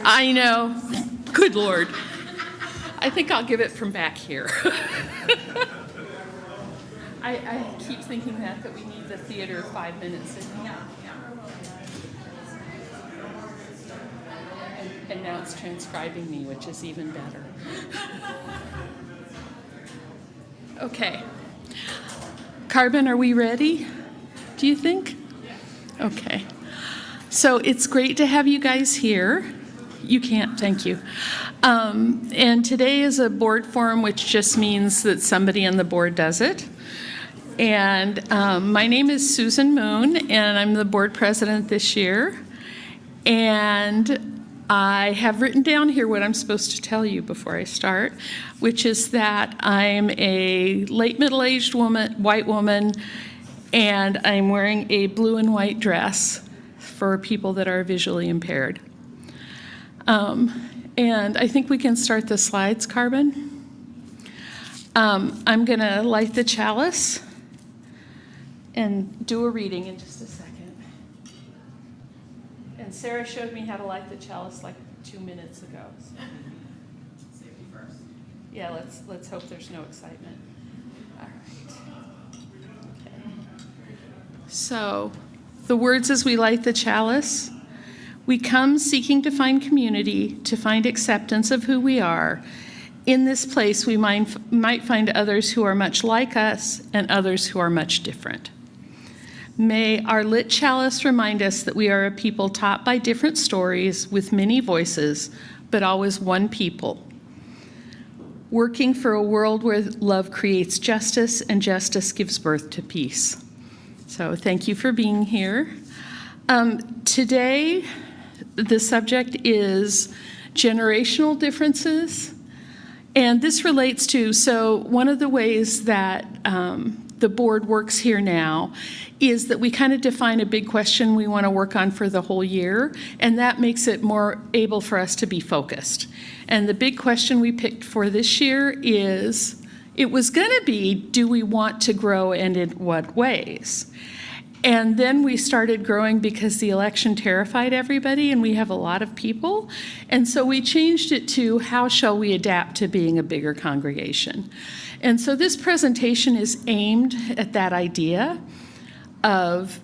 I know. Good Lord. I think I'll give it from back here. I keep thinking that we need the theater 5 minutes. And now it's transcribing me, which is even better. Okay. Carbon, are we ready? Do you think? Okay. So it's great to have you guys here. You can't, thank you. And today is a board forum, which just means that somebody on the board does it. And my name is Susan Moon, and I'm the board president this year. And I have written down here what I'm supposed to tell you before I start, which is that I'm a late middle-aged woman, white woman, and I'm wearing a blue and white dress for people that are visually impaired. And I think we can start the slides, Carbon. I'm going to light the chalice and do a reading in just a second. And Sarah showed me how to light the chalice like 2 minutes ago. So. Safety first. Yeah, let's hope there's no excitement. All right. Okay. So, the words as we light the chalice. We come seeking to find community, to find acceptance of who we are. In this place, we might find others who are much like us and others who are much different. May our lit chalice remind us that we are a people taught by different stories with many voices, but always one people, working for a world where love creates justice and justice gives birth to peace. So thank you for being here. Today, the subject is generational differences, and this relates to, so one of the ways that the board works here now is that we kind of define a big question we want to work on for the whole year, and that makes it more able for us to be focused. And the big question we picked for this year is, it was going to be, do we want to grow and in what ways? And then we started growing because the election terrified everybody, and we have a lot of people. And so we changed it to, how shall we adapt to being a bigger congregation? And so this presentation is aimed at that idea of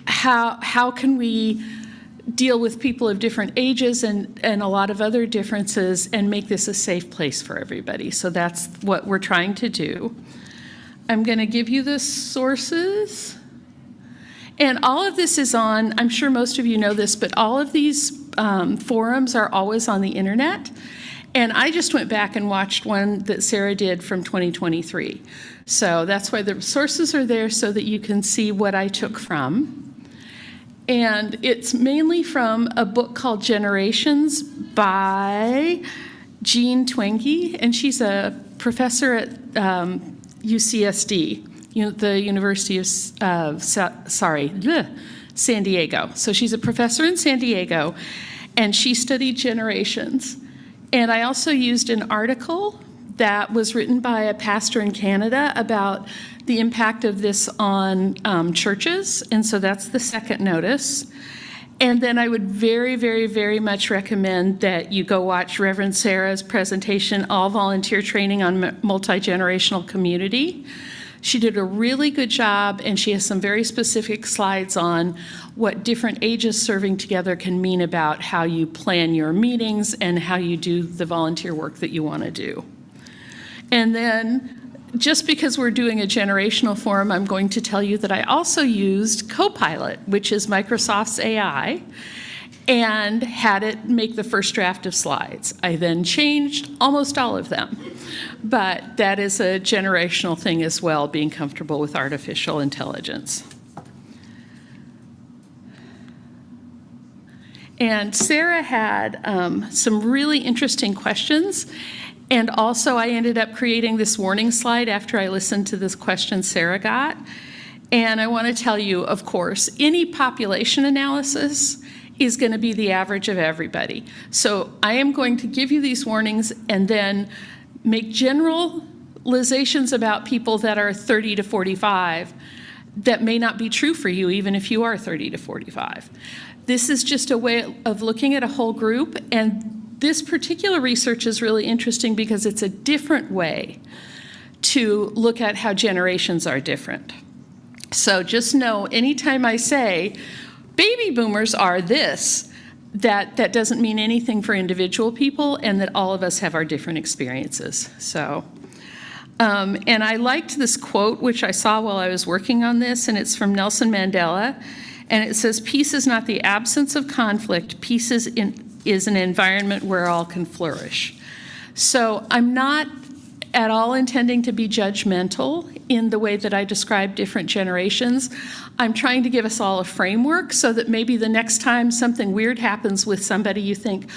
how can we deal with people of different ages and a lot of other differences and make this a safe place for everybody. So that's what we're trying to do. I'm going to give you the sources. And all of this is on, I'm sure most of you know this, but all of these forums are always on the internet. And I just went back and watched one that Sarah did from 2023. So that's why the sources are there, so that you can see what I took from. And it's mainly from a book called Generations by Jean Twenge, and she's a professor at UCSD, the University of San Diego. So she's a professor in San Diego, and she studied generations. And I also used an article that was written by a pastor in Canada about the impact of this on churches, and so that's the second notice. And then I would very, very, very much recommend that you go watch Reverend Sarah's presentation, All Volunteer Training on Multi-Generational Community. She did a really good job, and she has some very specific slides on what different ages serving together can mean about how you plan your meetings and how you do the volunteer work that you want to do. And then, just because we're doing a generational forum, I'm going to tell you that I also used Copilot, which is Microsoft's AI, and had it make the first draft of slides. I then changed almost all of them. But that is a generational thing as well, being comfortable with artificial intelligence. And Sarah had some really interesting questions. And also, I ended up creating this warning slide after I listened to this question Sarah got. And I want to tell you, of course, any population analysis is going to be the average of everybody. So I am going to give you these warnings and then make generalizations about people that are 30 to 45 that may not be true for you, even if you are 30 to 45. This is just a way of looking at a whole group, and this particular research is really interesting because it's a different way to look at how generations are different. So just know, anytime I say, baby boomers are this, that doesn't mean anything for individual people, and that all of us have our different experiences. So, and I liked this quote, which I saw while I was working on this, and it's from Nelson Mandela, and it says, "Peace is not the absence of conflict. Peace is an environment where all can flourish." So I'm not at all intending to be judgmental in the way that I describe different generations. I'm trying to give us all a framework so that maybe the next time something weird happens with somebody, you think,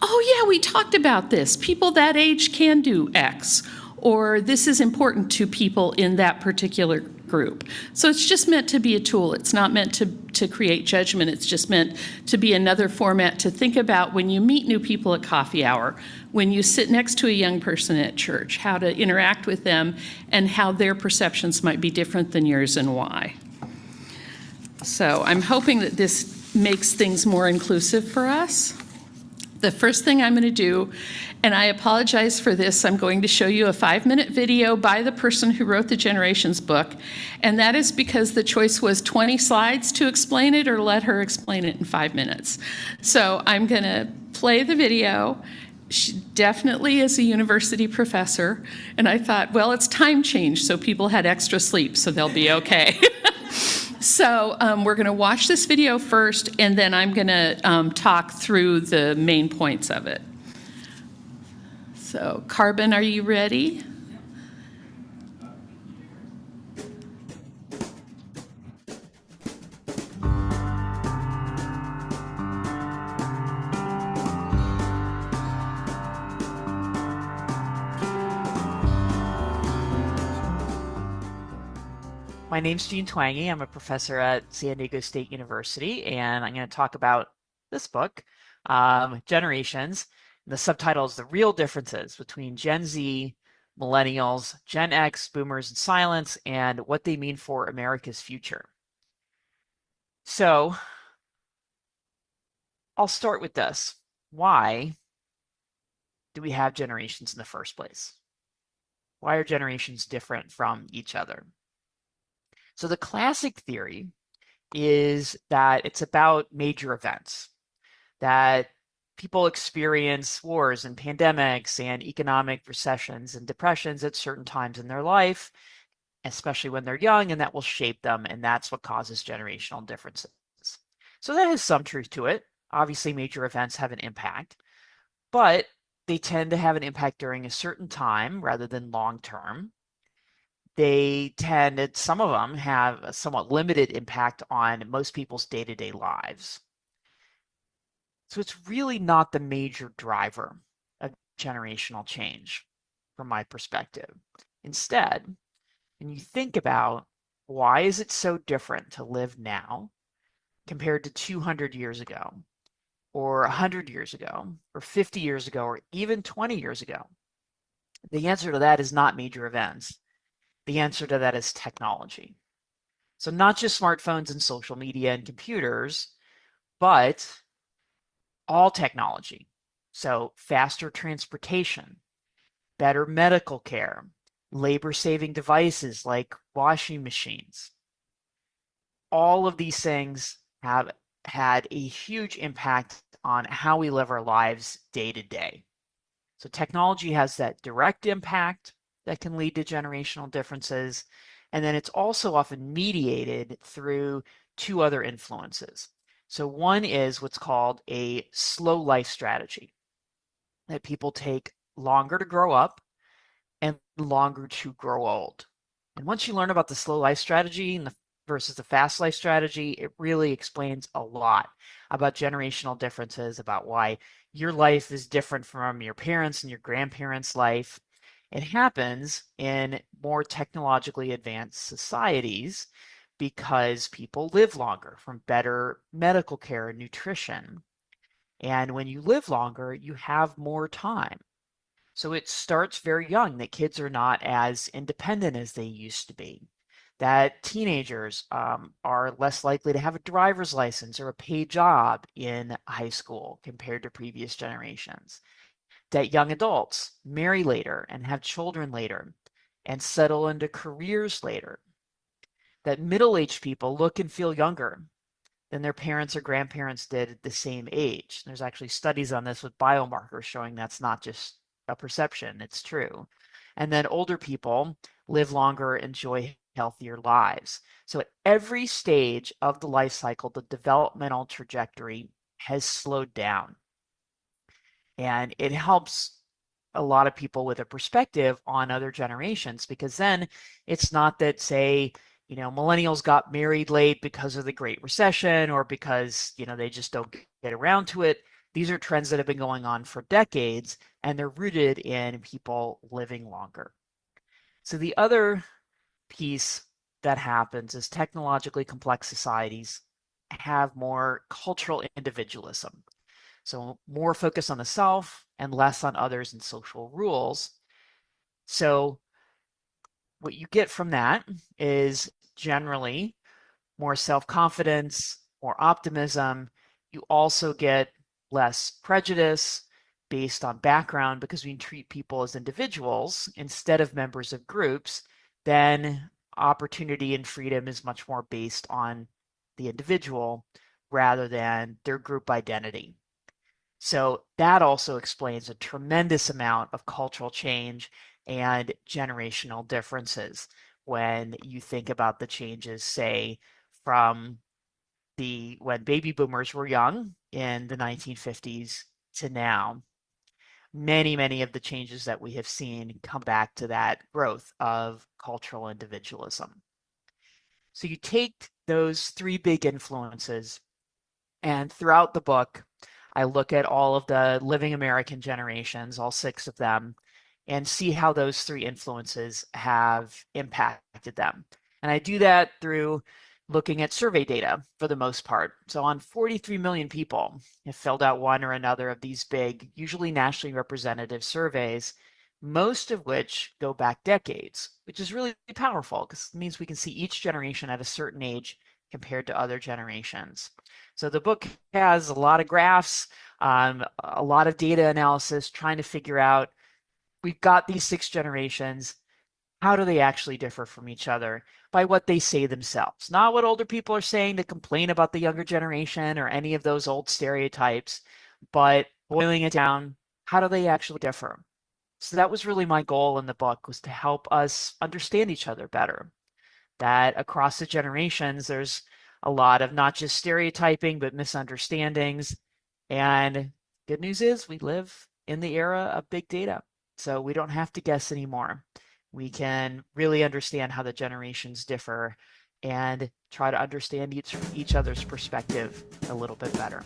oh yeah, we talked about this. People that age can do X, or this is important to people in that particular group. So it's just meant to be a tool. It's not meant to create judgment. It's just meant to be another format to think about when you meet new people at coffee hour, when you sit next to a young person at church, how to interact with them and how their perceptions might be different than yours and why. So I'm hoping that this makes things more inclusive for us. The first thing I'm going to do, and I apologize for this, I'm going to show you a 5-minute video by the person who wrote the Generations book, and that is because the choice was 20 slides to explain it or let her explain it in 5 minutes. So I'm going to play the video. She definitely is a university professor, and I thought, well, it's time change, so people had extra sleep, so they'll be okay. So we're going to watch this video first, and then I'm going to talk through the main points of it. So, Carbon, are you ready? My name's Gene Twangy. I'm a professor at San Diego State University, and I'm going to talk about this book, Generations. The subtitle is The Real Differences Between Gen Z, Millennials, Gen X, Boomers, and Silents, and What They Mean for America's Future. So I'll start with this. Why do we have generations in the first place? Why are generations different from each other? So the classic theory is that it's about major events, that people experience wars and pandemics and economic recessions and depressions at certain times in their life, especially when they're young, and that will shape them, and that's what causes generational differences. So that has some truth to it. Obviously, major events have an impact, but they tend to have an impact during a certain time rather than long term. Some of them have a somewhat limited impact on most people's day-to-day lives. So it's really not the major driver of generational change from my perspective. Instead, when you think about why is it so different to live now compared to 200 years ago, or 100 years ago, or 50 years ago, or even 20 years ago, the answer to that is not major events. The answer to that is technology. So not just smartphones and social media and computers, but all technology. So faster transportation, better medical care, labor-saving devices like washing machines. All of these things have had a huge impact on how we live our lives day to day. So technology has that direct impact that can lead to generational differences. And then it's also often mediated through two other influences. So one is what's called a slow life strategy, that people take longer to grow up and longer to grow old. And once you learn about the slow life strategy versus the fast life strategy, it really explains a lot about generational differences, about why your life is different from your parents' and your grandparents' life. It happens in more technologically advanced societies because people live longer from better medical care and nutrition. And when you live longer, you have more time. So it starts very young that kids are not as independent as they used to be. that teenagers are less likely to have a driver's license or a paid job in high school compared to previous generations, that young adults marry later and have children later and settle into careers later, that middle-aged people look and feel younger than their parents or grandparents did at the same age. There's actually studies on this with biomarkers showing that's not just a perception, it's true. And then older people live longer, enjoy healthier lives. So at every stage of the life cycle, the developmental trajectory has slowed down. And it helps a lot of people with a perspective on other generations, because then it's not that, say, millennials got married late because of the Great Recession or because, they just don't get around to it. These are trends that have been going on for decades, and they're rooted in people living longer. So the other piece that happens is technologically complex societies have more cultural individualism. So more focus on the self and less on others and social rules. So what you get from that is generally more self-confidence, more optimism. You also get less prejudice based on background, because we treat people as individuals instead of members of groups. Then opportunity and freedom is much more based on the individual rather than their group identity. So that also explains a tremendous amount of cultural change and generational differences when you think about the changes, say, from when baby boomers were young in the 1950s to now. Many of the changes that we have seen come back to that growth of cultural individualism. So you take those three big influences, and throughout the book, I look at all of the living American generations, all 6 of them, and see how those 3 influences have impacted them. And I do that through looking at survey data for the most part. So on 43 million people have filled out one or another of these big, usually nationally representative surveys, most of which go back decades, which is really powerful because it means we can see each generation at a certain age compared to other generations. So the book has a lot of graphs, a lot of data analysis, trying to figure out, we've got these 6 generations, how do they actually differ from each other by what they say themselves? Not what older people are saying to complain about the younger generation or any of those old stereotypes, but boiling it down, how do they actually differ? So that was really my goal in the book, was to help us understand each other better. That across the generations, there's a lot of not just stereotyping, but misunderstandings. And good news is we live in the era of big data. So we don't have to guess anymore. We can really understand how the generations differ and try to understand each other's perspective a little bit better.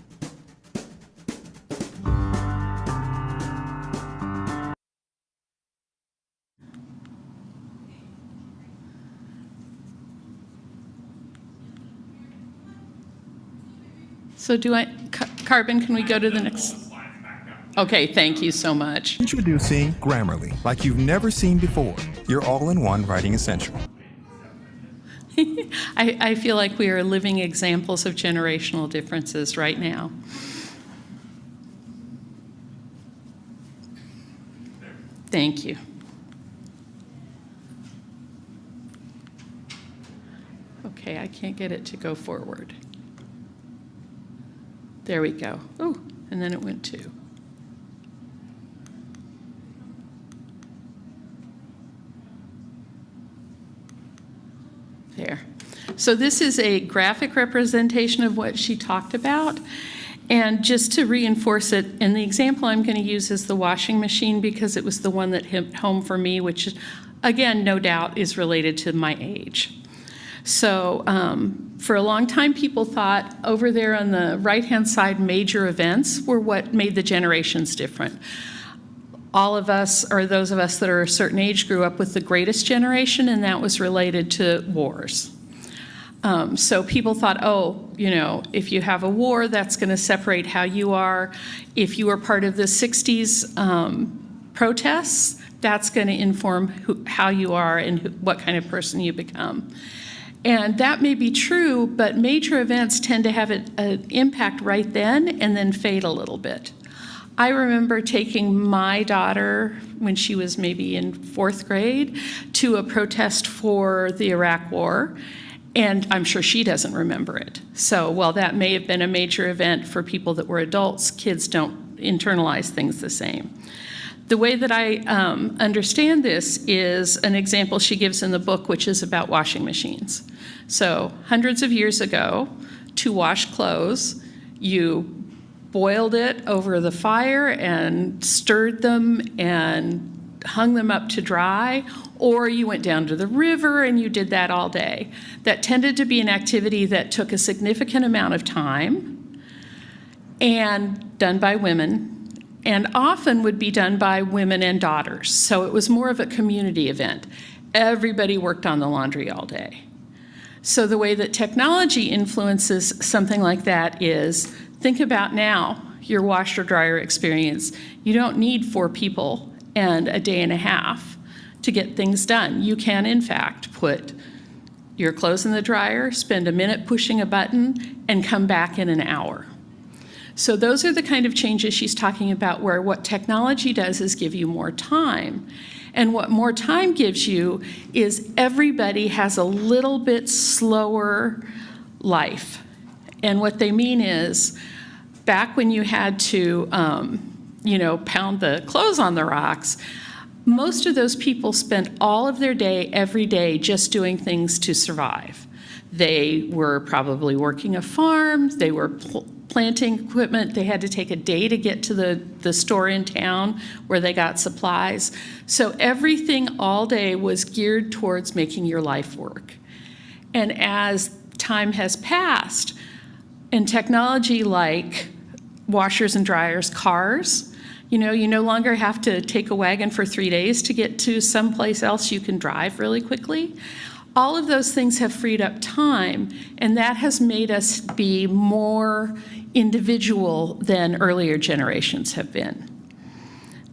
So Carbon, can we go to the next? Okay, thank you so much. Introducing Grammarly, like you've never seen before. Your all-in-one writing essential. I feel like we are living examples of generational differences right now. Thank you. Okay, I can't get it to go forward. There we go. Oh, and then it went 2. There. So this is a graphic representation of what she talked about. And just to reinforce it, and the example I'm going to use is the washing machine because it was the one that hit home for me, which, again, no doubt is related to my age. So for a long time, people thought over there on the right-hand side, major events were what made the generations different. All of us, or those of us that are a certain age, grew up with the greatest generation, and that was related to wars. So people thought, oh, if you have a war, that's going to separate how you are. If you were part of the 60s protests, that's going to inform how you are and what kind of person you become. And that may be true, but major events tend to have an impact right then and then fade a little bit. I remember taking my daughter when she was maybe in 4th grade to a protest for the Iraq War, and I'm sure she doesn't remember it. So while that may have been a major event for people that were adults, kids don't internalize things the same. The way that I understand this is an example she gives in the book, which is about washing machines. So hundreds of years ago, to wash clothes, you boiled it over the fire and stirred them and hung them up to dry, or you went down to the river and you did that all day. That tended to be an activity that took a significant amount of time and done by women, and often would be done by women and daughters. So it was more of a community event. Everybody worked on the laundry all day. So the way that technology influences something like that is, think about now your washer dryer experience. You don't need 4 people and a day and a half to get things done. You can, in fact, put your clothes in the dryer, spend a minute pushing a button, and come back in an hour. So those are the kind of changes she's talking about, where what technology does is give you more time. And what more time gives you is everybody has a little bit slower life. And what they mean is, back when you had to, pound the clothes on the rocks, most of those people spent all of their day, every day, just doing things to survive. They were probably working a farm, they were planting equipment, they had to take a day to get to the store in town where they got supplies. So everything all day was geared towards making your life work. And as time has passed, and technology like washers and dryers, cars, you no longer have to take a wagon for 3 days to get to someplace else. You can drive really quickly. All of those things have freed up time, and that has made us be more individual than earlier generations have been.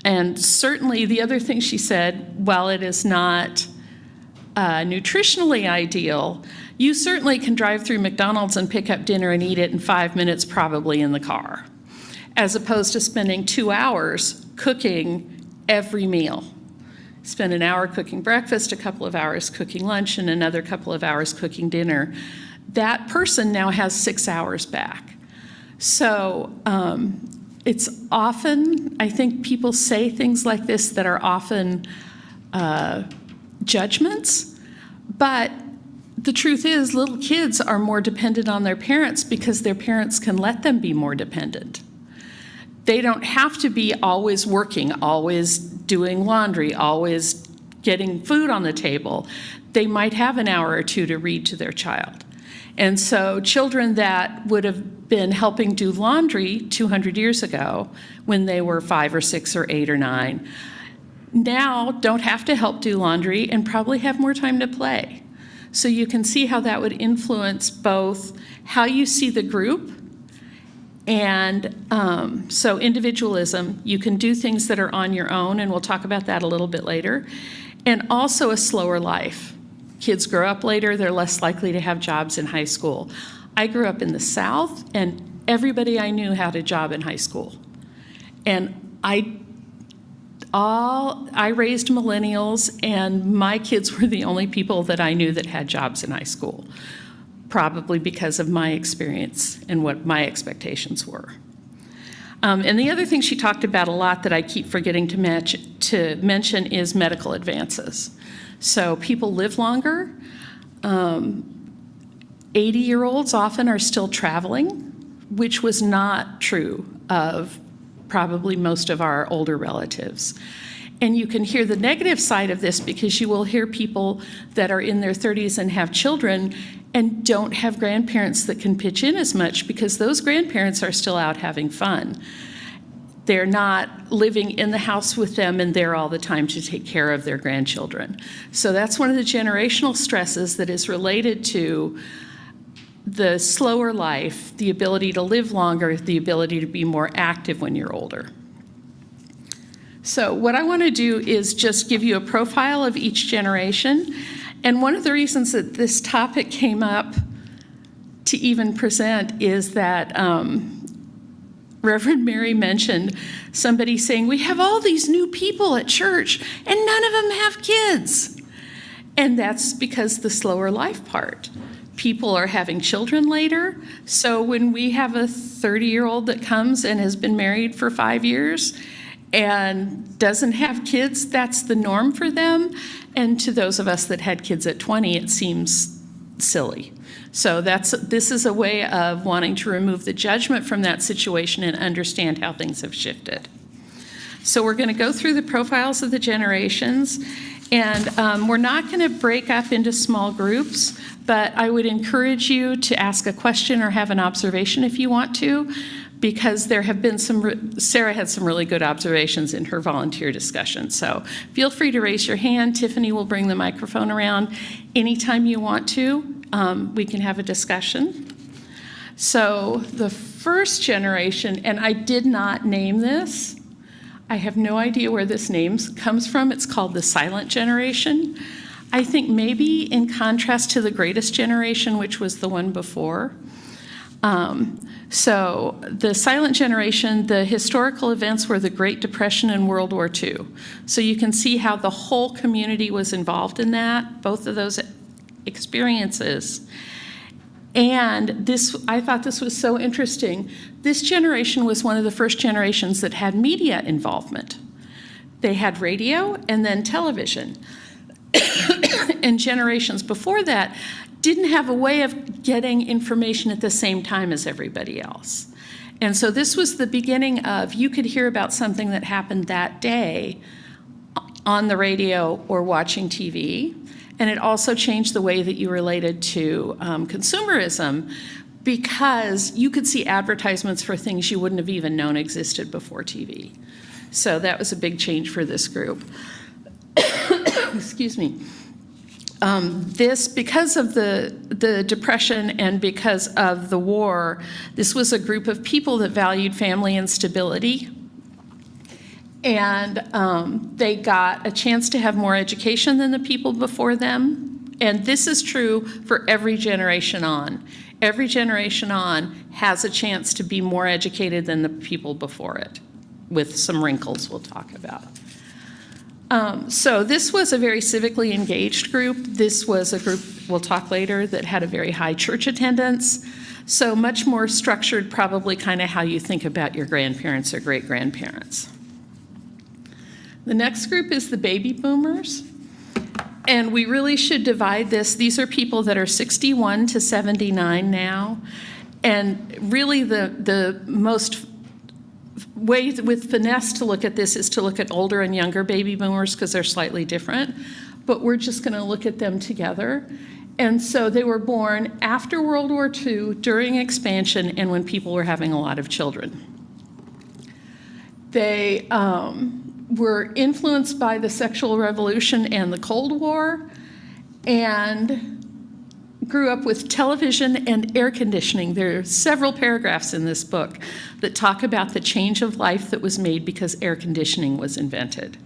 And certainly the other thing she said, while it is not nutritionally ideal, you certainly can drive through McDonald's and pick up dinner and eat it in 5 minutes, probably in the car, as opposed to spending 2 hours cooking every meal. Spend an hour cooking breakfast, a couple of hours cooking lunch, and another couple of hours cooking dinner. That person now has 6 hours back. So it's often, I think people say things like this that are often judgments, but the truth is little kids are more dependent on their parents because their parents can let them be more dependent. They don't have to be always working, always doing laundry, always getting food on the table. They might have an hour or two to read to their child. And so children that would have been helping do laundry 200 years ago when they were 5 or 6 or 8 or 9, now don't have to help do laundry and probably have more time to play. So you can see how that would influence both how you see the group, and so individualism, you can do things that are on your own, and we'll talk about that a little bit later, and also a slower life. Kids grow up later, they're less likely to have jobs in high school. I grew up in the South, and everybody I knew had a job in high school. And I raised millennials, and my kids were the only people that I knew that had jobs in high school, probably because of my experience and what my expectations were. And the other thing she talked about a lot that I keep forgetting to mention is medical advances. So people live longer. 80-year-olds often are still traveling, which was not true of probably most of our older relatives. And you can hear the negative side of this because you will hear people that are in their 30s and have children and don't have grandparents that can pitch in as much because those grandparents are still out having fun. They're not living in the house with them and there all the time to take care of their grandchildren. So that's one of the generational stresses that is related to the slower life, the ability to live longer, the ability to be more active when you're older. So what I want to do is just give you a profile of each generation And one of the reasons that this topic came up to even present is that Reverend Mary mentioned somebody saying, we have all these new people at church and none of them have kids. And that's because the slower life part. People are having children later. So when we have a 30-year-old that comes and has been married for 5 years and doesn't have kids, that's the norm for them. And to those of us that had kids at 20, it seems silly. So this is a way of wanting to remove the judgment from that situation and understand how things have shifted. So we're going to go through the profiles of the generations, and we're not going to break up into small groups, but I would encourage you to ask a question or have an observation if you want to, because there have been Sarah had some really good observations in her volunteer discussion. So feel free to raise your hand. Tiffany will bring the microphone around anytime you want to. We can have a discussion. So the first generation, and I did not name this. I have no idea where this name comes from. It's called the silent generation. I think maybe in contrast to the greatest generation, which was the one before. So the silent generation, the historical events were the Great Depression and World War II. So you can see how the whole community was involved in that, both of those experiences. And I thought this was so interesting. This generation was one of the first generations that had media involvement. They had radio and then television. And generations before that didn't have a way of getting information at the same time as everybody else. And so this was the beginning of, you could hear about something that happened that day on the radio or watching TV. And it also changed the way that you related to consumerism, because you could see advertisements for things you wouldn't have even known existed before TV. So that was a big change for this group. Excuse me. Because of the Depression and because of the war, this was a group of people that valued family and stability. And they got a chance to have more education than the people before them. And this is true for every generation on. Every generation on has a chance to be more educated than the people before it, with some wrinkles we'll talk about. So this was a very civically engaged group. This was a group, we'll talk later, that had a very high church attendance. So much more structured, probably kind of how you think about your grandparents or great-grandparents. The next group is the baby boomers. And we really should divide this. These are people that are 61 to 79 now. And really the most way with finesse to look at this is to look at older and younger baby boomers, because they're slightly different. But we're just going to look at them together. And so they were born after World War II, during expansion, and when people were having a lot of children. They were influenced by the sexual revolution and the Cold War, and grew up with television and air conditioning. There are several paragraphs in this book that talk about the change of life that was made because air conditioning was invented.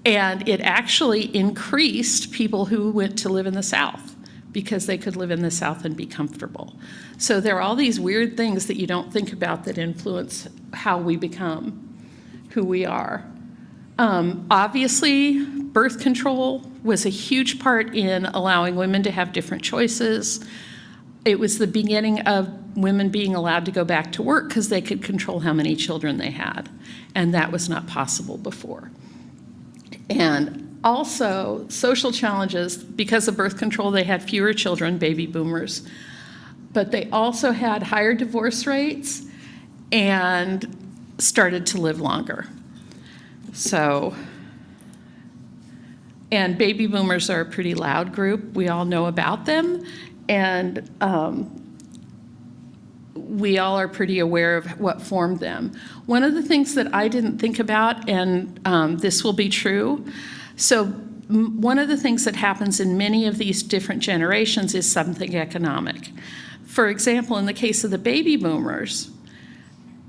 And it actually increased people who went to live in the South, because they could live in the South and be comfortable. So there are all these weird things that you don't think about that influence how we become who we are. Obviously, birth control was a huge part in allowing women to have different choices. It was the beginning of women being allowed to go back to work because they could control how many children they had, and that was not possible before. And also, social challenges. Because of birth control, they had fewer children, baby boomers, but they also had higher divorce rates and started to live longer. So, and baby boomers are a pretty loud group. We all know about them, and we all are pretty aware of what formed them. One of the things that I didn't think about, and this will be true, so one of the things that happens in many of these different generations is something economic. For example, in the case of the baby boomers,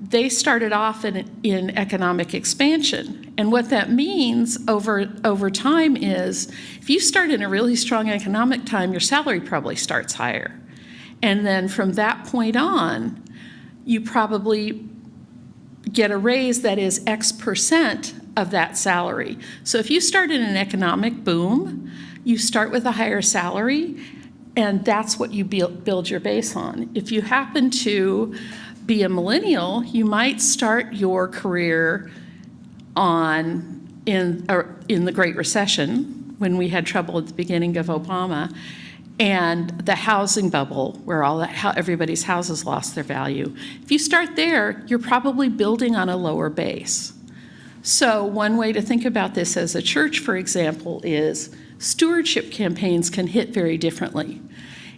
they started off in economic expansion, And what that means over time is if you start in a really strong economic time, your salary probably starts higher. And then from that point on, you probably get a raise that is X percent of that salary. So if you start in an economic boom, you start with a higher salary, and that's what you build your base on. If you happen to be a millennial, you might start your career in the Great Recession, when we had trouble at the beginning of Obama, and the housing bubble, where everybody's houses lost their value. If you start there, you're probably building on a lower base. So one way to think about this as a church, for example, is stewardship campaigns can hit very differently.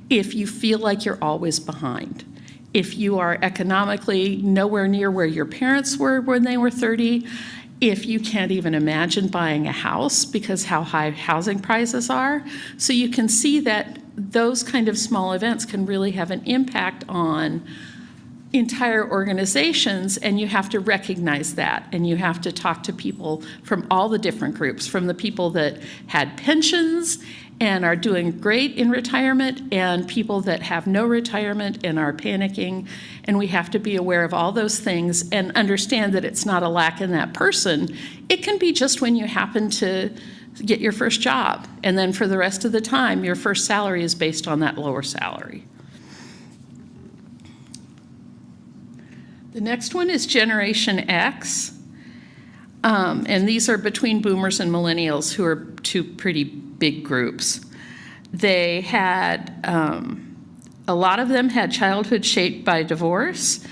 If you feel like you're always behind, if you are economically nowhere near where your parents were when they were 30, if you can't even imagine buying a house because how high housing prices are. So you can see that those kind of small events can really have an impact on entire organizations, and you have to recognize that, and you have to talk to people from all the different groups, from the people that had pensions and are doing great in retirement, and people that have no retirement and are panicking. And we have to be aware of all those things and understand that it's not a lack in that person. It can be just when you happen to get your first job, and then for the rest of the time, your first salary is based on that lower salary. The next one is Generation X, and these are between boomers and millennials, who are two pretty big groups. They had, a lot of them had childhood shaped by divorce,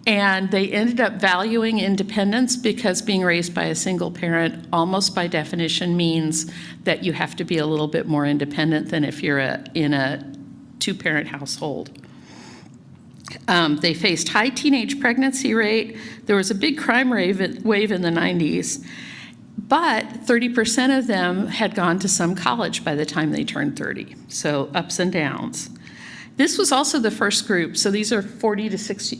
and they ended up valuing independence because being raised by a single parent almost by definition means that you have to be a little bit more independent than if you're in a two-parent household. They faced high teenage pregnancy rate. There was a big crime wave in the 90s, but 30% of them had gone to some college by the time they turned 30, so ups and downs. This was also the first group, so these are 46 to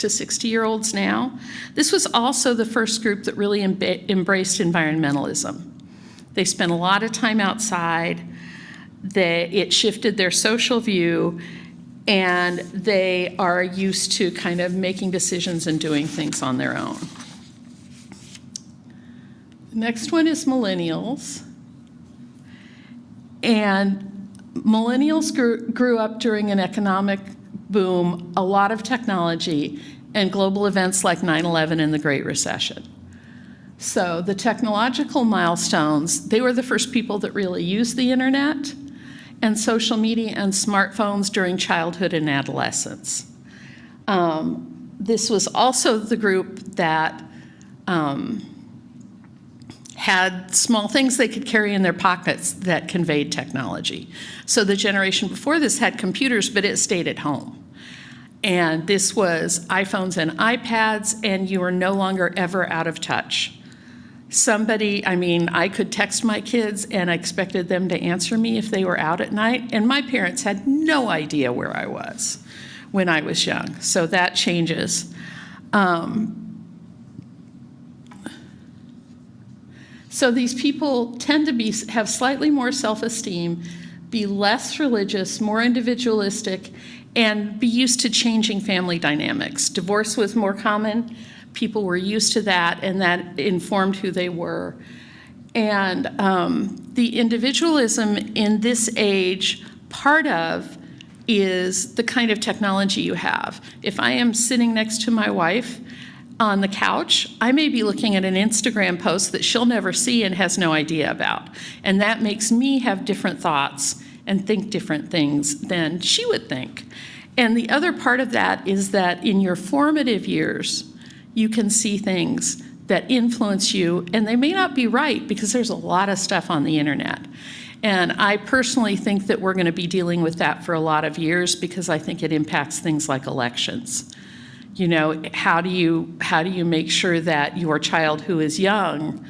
60-year-olds now. This was also the first group that really embraced environmentalism. They spent a lot of time outside. It shifted their social view, and they are used to kind of making decisions and doing things on their own. The next one is millennials. And millennials grew up during an economic boom, a lot of technology, and global events like 9/11 and the Great Recession. So the technological milestones, they were the first people that really used the internet and social media and smartphones during childhood and adolescence. This was also the group that had small things they could carry in their pockets that conveyed technology. So the generation before this had computers, but it stayed at home. And this was iPhones and iPads, and you were no longer ever out of touch. I could text my kids and I expected them to answer me if they were out at night, and my parents had no idea where I was when I was young, so that changes. So these people tend to have slightly more self-esteem, be less religious, more individualistic, and be used to changing family dynamics. Divorce was more common. People were used to that, and that informed who they were. And the individualism in this age, part of is the kind of technology you have. If I am sitting next to my wife on the couch, I may be looking at an Instagram post that she'll never see and has no idea about. And that makes me have different thoughts and think different things than she would think. And the other part of that is that in your formative years, you can see things that influence you, and they may not be right because there's a lot of stuff on the internet. And I personally think that we're going to be dealing with that for a lot of years because I think it impacts things like elections. You know, how do you make sure that your child who is young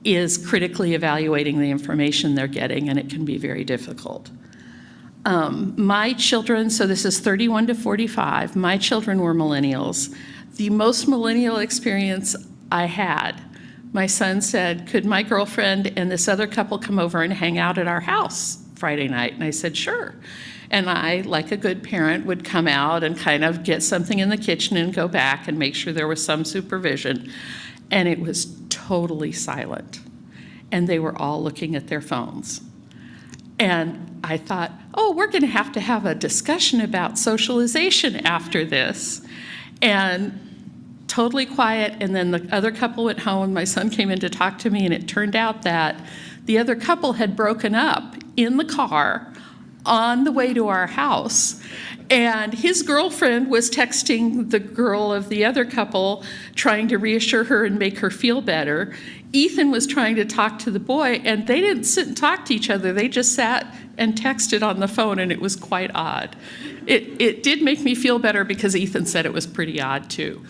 is critically evaluating the information they're getting, and it can be very difficult. My children, so this is 31 to 45, my children were millennials. The most millennial experience I had my son said, could my girlfriend and this other couple come over and hang out at our house Friday night? And I said, sure. And I, like a good parent, would come out and kind of get something in the kitchen and go back and make sure there was some supervision. And it was totally silent. And they were all looking at their phones. And I thought, oh, we're going to have a discussion about socialization after this. And totally quiet. And then the other couple went home, and my son came in to talk to me, and it turned out that the other couple had broken up in the car on the way to our house. And his girlfriend was texting the girl of the other couple, trying to reassure her and make her feel better. Ethan was trying to talk to the boy, and they didn't sit and talk to each other. They just sat and texted on the phone, and it was quite odd. It did make me feel better because Ethan said it was pretty odd too.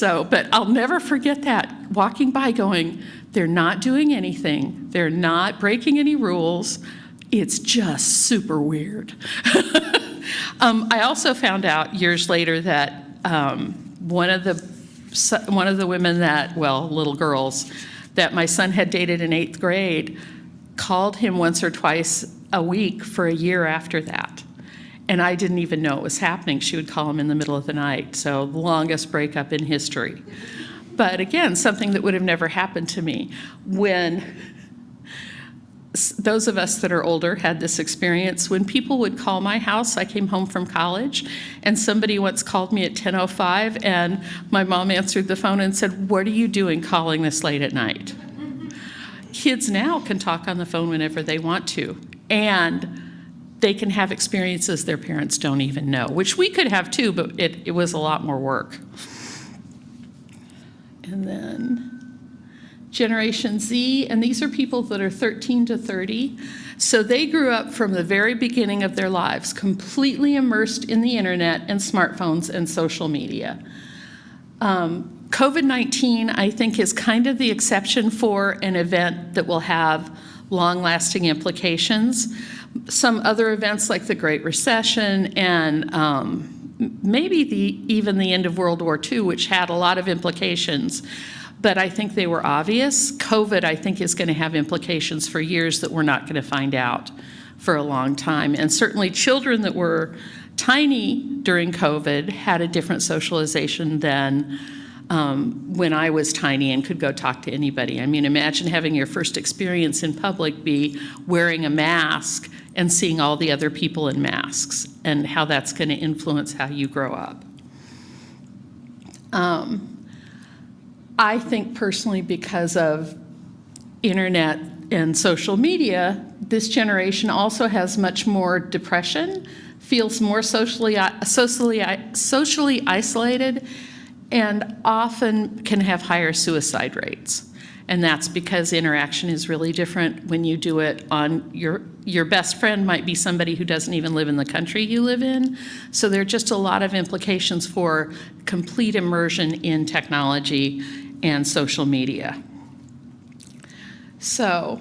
But I'll never forget that, walking by going, they're not doing anything. They're not breaking any rules. It's just super weird. I also found out years later that one of the women that, well, little girls, that my son had dated in 8th grade called him once or twice a week for a year after that. And I didn't even know it was happening. She would call him in the middle of the night. So the longest breakup in history. But again, something that would have never happened to me. When those of us that are older had this experience, when people would call my house, I came home from college, and somebody once called me at 10:05, and my mom answered the phone and said, "What are you doing calling this late at night?" Kids now can talk on the phone whenever they want to, and they can have experiences their parents don't even know, which we could have too, but it was a lot more work. And then Generation Z, and these are people that are 13 to 30. So they grew up from the very beginning of their lives, completely immersed in the internet and smartphones and social media. COVID-19, I think, is kind of the exception for an event that will have long-lasting implications. Some other events like the Great Recession and maybe even the end of World War II, which had a lot of implications, but I think they were obvious. COVID, I think, is going to have implications for years that we're not going to find out for a long time. And certainly children that were tiny during COVID had a different socialization than when I was tiny and could go talk to anybody. I mean, imagine having your first experience in public be wearing a mask and seeing all the other people in masks, and how that's going to influence how you grow up. I think personally, because of internet and social media, this generation also has much more depression, feels more socially isolated, and often can have higher suicide rates. And that's because interaction is really different when you do it on your best friend might be somebody who doesn't even live in the country you live in. So there are just a lot of implications for complete immersion in technology and social media. So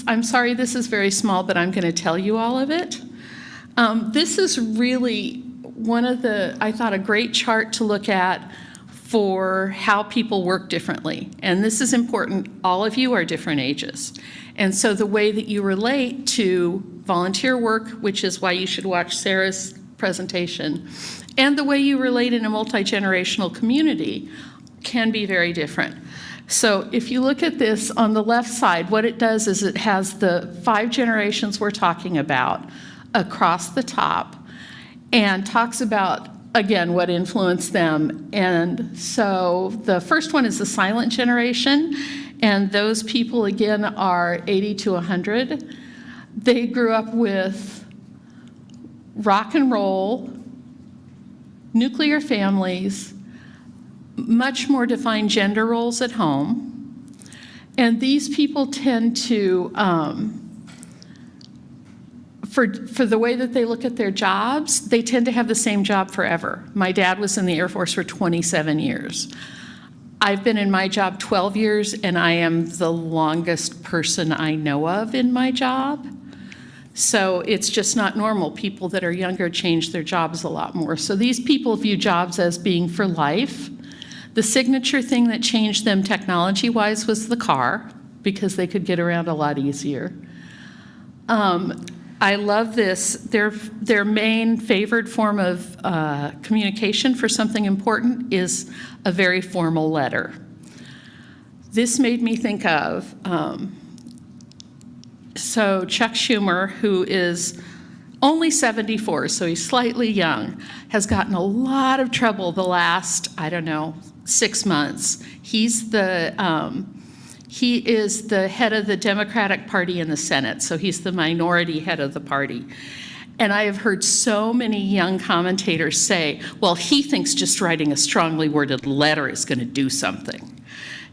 I'm sorry this is very small, but I'm going to tell you all of it. This is really one of I thought, a great chart to look at for how people work differently. And this is important. All of you are different ages. And so the way that you relate to volunteer work, which is why you should watch Sarah's presentation, and the way you relate in a multi-generational community can be very different. So if you look at this on the left side, what it does is it has the 5 generations we're talking about across the top, and talks about, again, what influenced them. And so the first one is the silent generation, and those people, again, are 80 to 100. They grew up with rock and roll, nuclear families, much more defined gender roles at home, and these people tend to, for the way that they look at their jobs, they tend to have the same job forever. My dad was in the Air Force for 27 years. I've been in my job 12 years, and I am the longest person I know of in my job. So it's just not normal. People that are younger change their jobs a lot more. So these people view jobs as being for life. The signature thing that changed them technology-wise was the car, because they could get around a lot easier. I love this. Their main favored form of communication for something important is a very formal letter. This made me think of, so Chuck Schumer, who is only 74, so he's slightly young, has gotten a lot of trouble the last, 6 months. He is the head of the Democratic Party in the Senate, so he's the minority head of the party. And I have heard so many young commentators say, well, he thinks just writing a strongly worded letter is going to do something.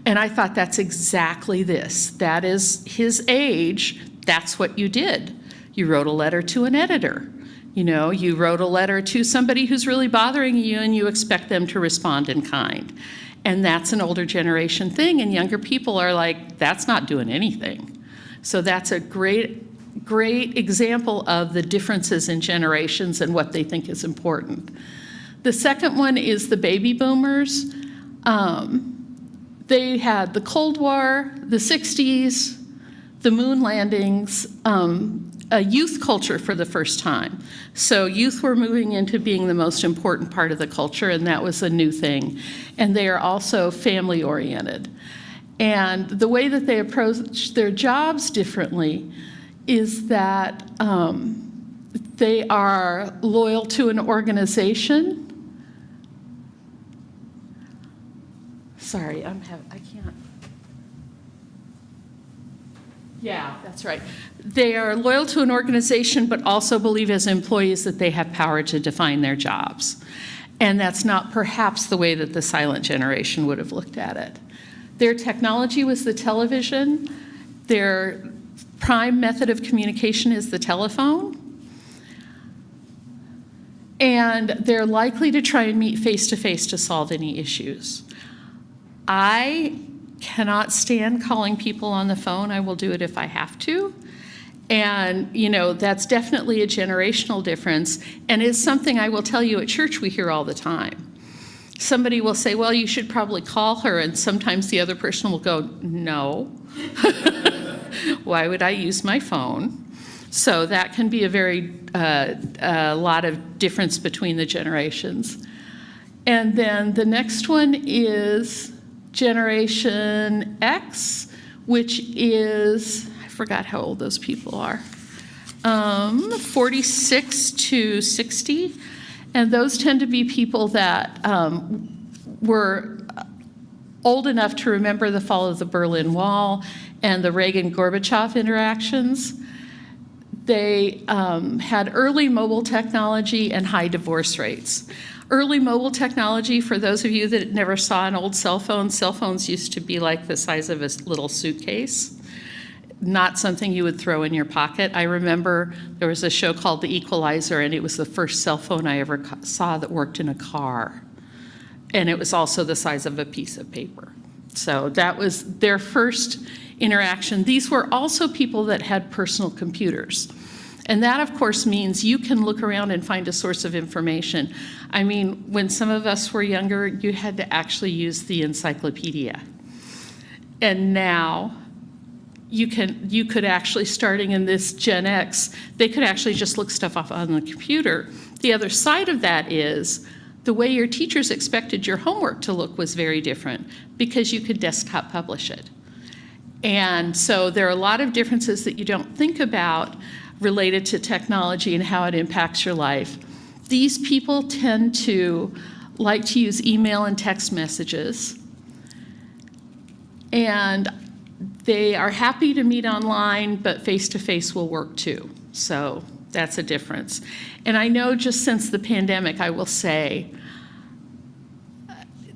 And I thought that's exactly this. That is his age. That's what you did. You wrote a letter to an editor. You wrote a letter to somebody who's really bothering you, and you expect them to respond in kind. And that's an older generation thing, and younger people are like, that's not doing anything. So that's a great example of the differences in generations and what they think is important. The second one is the baby boomers. They had the Cold War, the 60s, the moon landings, a youth culture for the first time. So youth were moving into being the most important part of the culture, and that was a new thing. And they are also family-oriented. And the way that they approach their jobs differently is that they are loyal to an organization. Sorry, I can't. Yeah, that's right. They are loyal to an organization, but also believe as employees that they have power to define their jobs. And that's not perhaps the way that the silent generation would have looked at it. Their technology was the television. Their prime method of communication is the telephone. And they're likely to try and meet face-to-face to solve any issues. I cannot stand calling people on the phone. I will do it if I have to. And, that's definitely a generational difference, and is something I will tell you at church we hear all the time. Somebody will say, well, you should probably call her, and sometimes the other person will go, no. Why would I use my phone? So that can be a lot of difference between the generations. And then the next one is Generation X, which is, I forgot how old those people are, 46 to 60. And those tend to be people that were old enough to remember the fall of the Berlin Wall and the Reagan-Gorbachev interactions. They had early mobile technology and high divorce rates. Early mobile technology, for those of you that never saw an old cell phones used to be like the size of a little suitcase, not something you would throw in your pocket. I remember there was a show called The Equalizer, and it was the first cell phone I ever saw that worked in a car. And it was also the size of a piece of paper. So that was their first interaction. These were also people that had personal computers. And that, of course, means you can look around and find a source of information. I mean, when some of us were younger, you had to actually use the encyclopedia. And now you could actually, starting in this Gen X, they could actually just look stuff up on the computer. The other side of that is the way your teachers expected your homework to look was very different because you could desktop publish it. And so there are a lot of differences that you don't think about related to technology and how it impacts your life. These people tend to like to use email and text messages. And they are happy to meet online, but face-to-face will work too. So that's a difference. And I know just since the pandemic, I will say,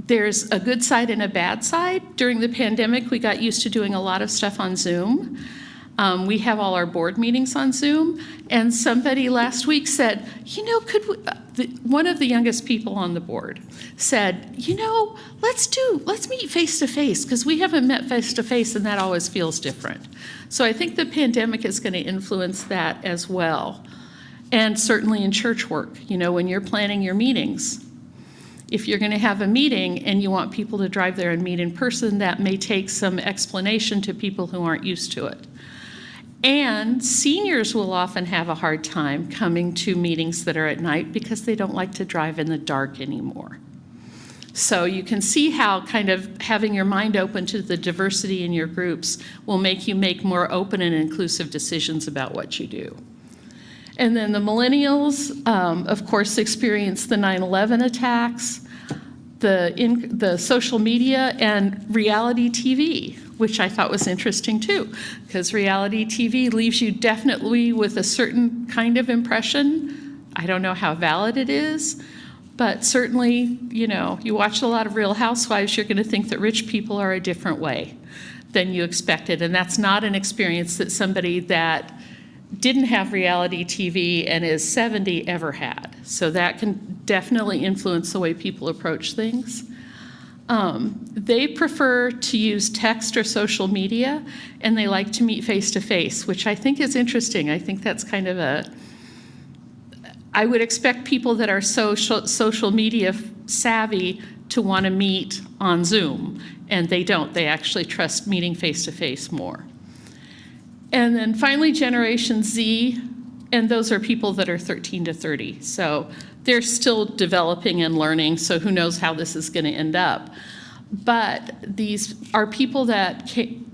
there's a good side and a bad side. During the pandemic, we got used to doing a lot of stuff on Zoom. We have all our board meetings on Zoom, and somebody last week said, one of the youngest people on the board said, let's meet face-to-face, because we haven't met face-to-face, and that always feels different. So I think the pandemic is going to influence that as well, and certainly in church work, when you're planning your meetings. If you're going to have a meeting and you want people to drive there and meet in person, that may take some explanation to people who aren't used to it. And seniors will often have a hard time coming to meetings that are at night because they don't like to drive in the dark anymore. So you can see how kind of having your mind open to the diversity in your groups will make you make more open and inclusive decisions about what you do. And then the millennials, of course, experience the 9/11 attacks, the social media, and reality TV, which I thought was interesting too, because reality TV leaves you definitely with a certain kind of impression. I don't know how valid it is, but certainly, you know, you watch a lot of Real Housewives, you're going to think that rich people are a different way than you expected. And that's not an experience that somebody that didn't have reality TV and is 70 ever had. So that can definitely influence the way people approach things. They prefer to use text or social media, and they like to meet face-to-face, which I think is interesting. I think that's kind of I would expect people that are social media savvy to want to meet on Zoom, and they don't. They actually trust meeting face-to-face more. And then finally, Generation Z, and those are people that are 13 to 30. So they're still developing and learning, so who knows how this is going to end up. But these are people that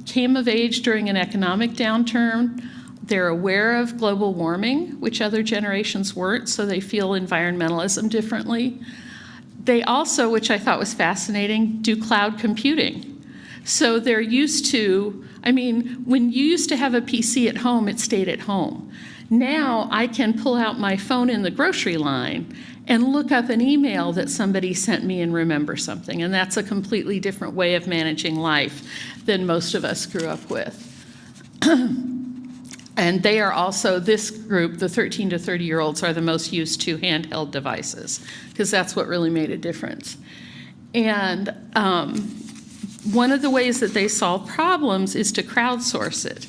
came of age during an economic downturn. They're aware of global warming, which other generations weren't, so they feel environmentalism differently. They also, which I thought was fascinating, do cloud computing. So they're used to, I mean, when you used to have a PC at home, it stayed at home. Now I can pull out my phone in the grocery line and look up an email that somebody sent me and remember something. And that's a completely different way of managing life than most of us grew up with. And they are also, this group, the 13 to 30-year-olds, are the most used to handheld devices, because that's what really made a difference. And one of the ways that they solve problems is to crowdsource it.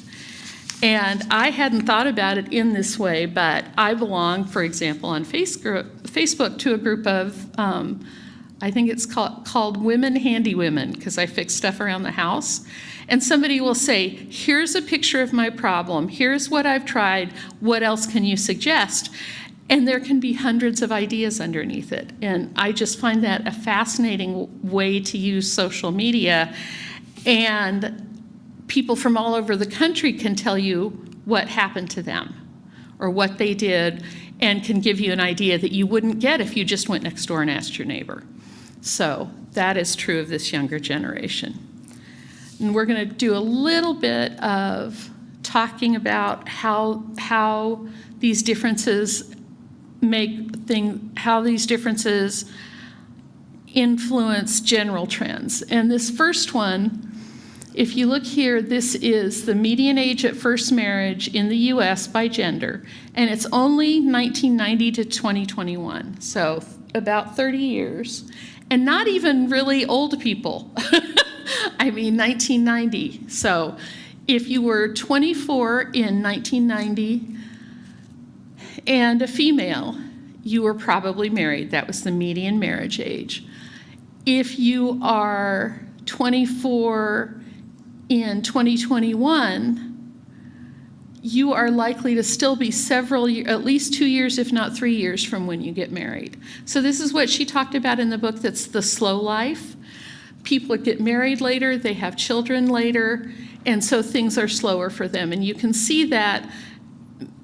And I hadn't thought about it in this way, but I belong, for example, on Facebook to a group of, I think it's called Women Handy Women, because I fix stuff around the house. And somebody will say, here's a picture of my problem, here's what I've tried, what else can you suggest? And there can be hundreds of ideas underneath it. And I just find that a fascinating way to use social media. And people from all over the country can tell you what happened to them or what they did, and can give you an idea that you wouldn't get if you just went next door and asked your neighbor. So that is true of this younger generation. And we're going to do a little bit of talking about how these differences influence general trends. And this first one, if you look here, this is the median age at first marriage in the US by gender, and it's only 1990 to 2021, so about 30 years, and not even really old people. I mean, 1990. So if you were 24 in 1990 and a female, you were probably married. That was the median marriage age. If you are 24 in 2021, you are likely to still be at least 2 years, if not 3 years from when you get married. So this is what she talked about in the book, that's the slow life. People get married later, they have children later, and so things are slower for them. And you can see that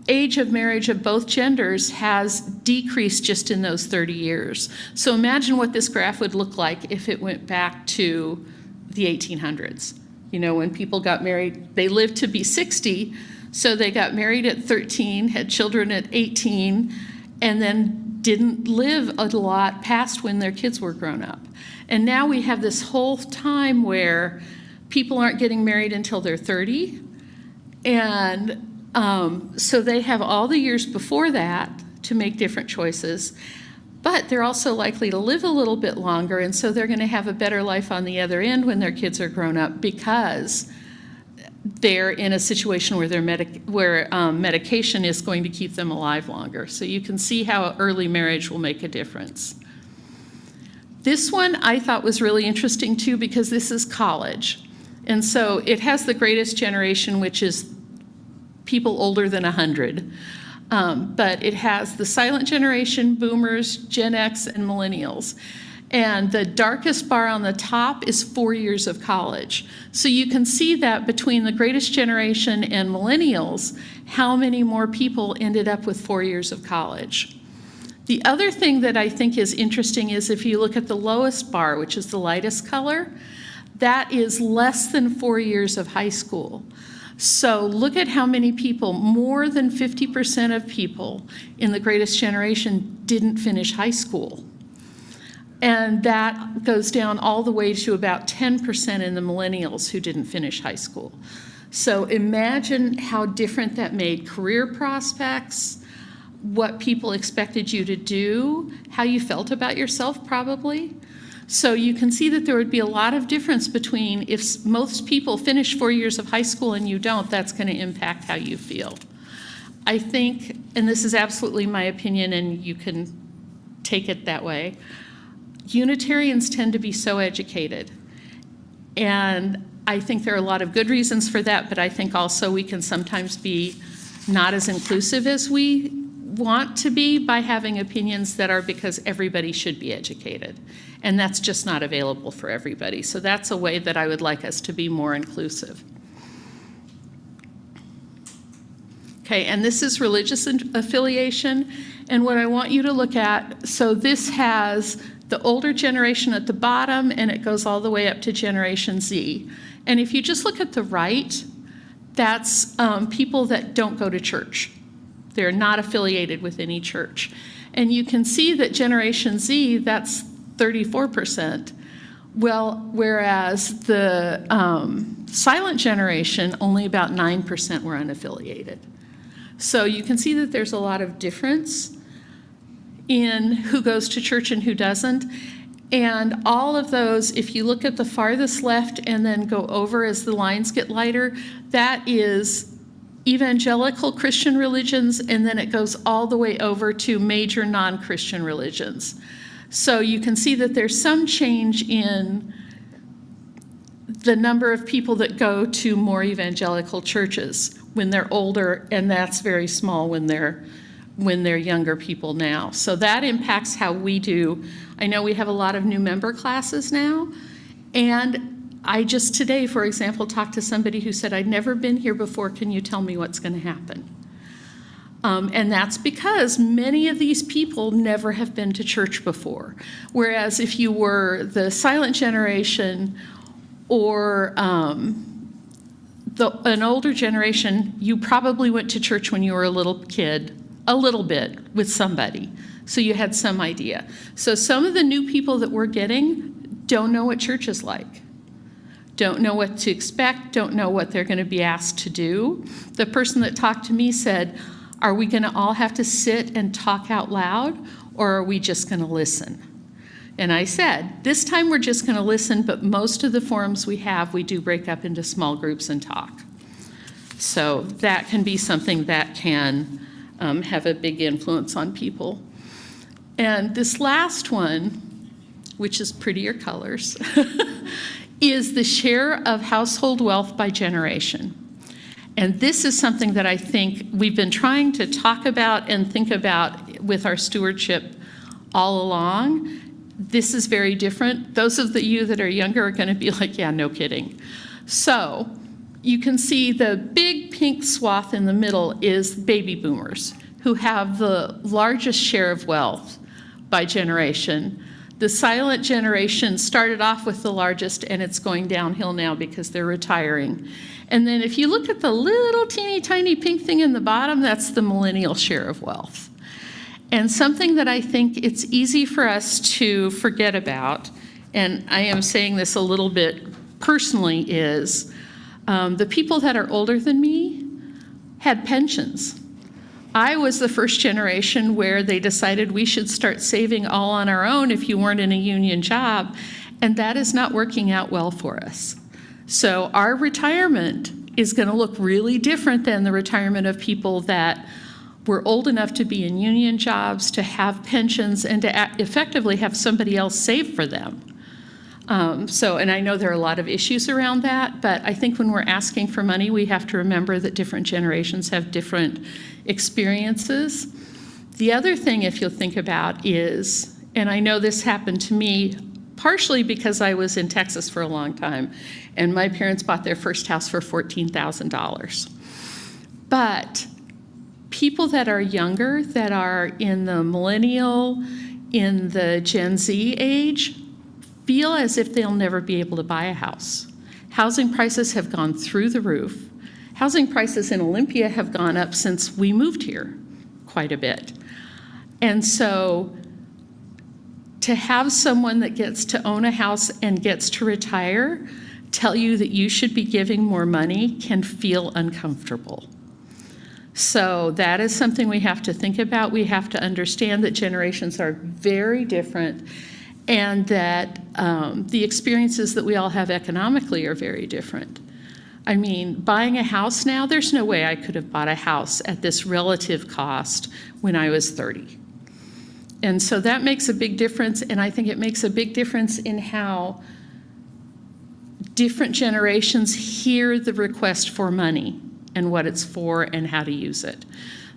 age of marriage of both genders has decreased just in those 30 years. So imagine what this graph would look like if it went back to the 1800s. You know, when people got married, they lived to be 60, so they got married at 13, had children at 18, and then didn't live a lot past when their kids were grown up. And now we have this whole time where people aren't getting married until they're 30, and so they have all the years before that to make different choices, but they're also likely to live a little bit longer, and so they're going to have a better life on the other end when their kids are grown up, because they're in a situation where medication is going to keep them alive longer. So you can see how early marriage will make a difference. This one I thought was really interesting too because this is college. And so it has the greatest generation, which is people older than 100. But it has the silent generation, boomers, Gen X, and millennials. And the darkest bar on the top is 4 years of college. So you can see that between the greatest generation and millennials, how many more people ended up with 4 years of college. The other thing that I think is interesting is if you look at the lowest bar, which is the lightest color, that is less than 4 years of high school. So look at how many people, more than 50% of people in the greatest generation didn't finish high school. And that goes down all the way to about 10% in the millennials who didn't finish high school. So imagine how different that made career prospects, what people expected you to do, how you felt about yourself probably. So you can see that there would be a lot of difference between if most people finish 4 years of high school and you don't, that's going to impact how you feel. I think, and this is absolutely my opinion and you can take it that way, Unitarians tend to be so educated. And I think there are a lot of good reasons for that, but I think also we can sometimes be not as inclusive as we want to be by having opinions that are because everybody should be educated. And that's just not available for everybody. So that's a way that I would like us to be more inclusive. Okay, and this is religious affiliation. And what I want you to look at, so this has the older generation at the bottom, and it goes all the way up to Generation Z. And if you just look at the right, that's people that don't go to church. They're not affiliated with any church. And you can see that Generation Z, that's 34%. Well, whereas the silent generation, only about 9% were unaffiliated. So you can see that there's a lot of difference in who goes to church and who doesn't. And all of those, if you look at the farthest left and then go over as the lines get lighter, that is evangelical Christian religions, and then it goes all the way over to major non-Christian religions. So you can see that there's some change in the number of people that go to more evangelical churches when they're older, and that's very small when they're younger people now. So that impacts how we do. I know we have a lot of new member classes now, and I just today, for example, talked to somebody who said, I'd never been here before, can you tell me what's going to happen? And that's because many of these people never have been to church before. Whereas if you were the silent generation or an older generation, you probably went to church when you were a little kid, a little bit with somebody. So you had some idea. So some of the new people that we're getting don't know what church is like, don't know what to expect, don't know what they're going to be asked to do. The person that talked to me said, are we going to all have to sit and talk out loud, or are we just going to listen? And I said, this time we're just going to listen, but most of the forums we have, we do break up into small groups and talk. So that can be something that can have a big influence on people. And this last one, which is prettier colors, is the share of household wealth by generation. And this is something that I think we've been trying to talk about and think about with our stewardship all along. This is very different. Those of you that are younger are going to be like, yeah, no kidding. So you can see the big pink swath in the middle is baby boomers, who have the largest share of wealth by generation. The silent generation started off with the largest, and it's going downhill now because they're retiring. And then if you look at the little teeny tiny pink thing in the bottom, that's the millennial share of wealth. And something that I think it's easy for us to forget about, and I am saying this a little bit personally, is the people that are older than me had pensions. I was the first generation where they decided we should start saving all on our own if you weren't in a union job, and that is not working out well for us. So our retirement is going to look really different than the retirement of people that were old enough to be in union jobs, to have pensions, and to effectively have somebody else save for them. And I know there are a lot of issues around that, but I think when we're asking for money, we have to remember that different generations have different experiences. The other thing, if you'll think about, is, and I know this happened to me partially because I was in Texas for a long time, and my parents bought their first house for $14,000. But people that are younger, that are in the millennial, in the Gen Z age, feel as if they'll never be able to buy a house. Housing prices have gone through the roof. Housing prices in Olympia have gone up since we moved here quite a bit. And so to have someone that gets to own a house and gets to retire tell you that you should be giving more money can feel uncomfortable. So that is something we have to think about. We have to understand that generations are very different, and that the experiences that we all have economically are very different. I mean, buying a house now, there's no way I could have bought a house at this relative cost when I was 30. And so that makes a big difference, and I think it makes a big difference in how different generations hear the request for money and what it's for and how to use it.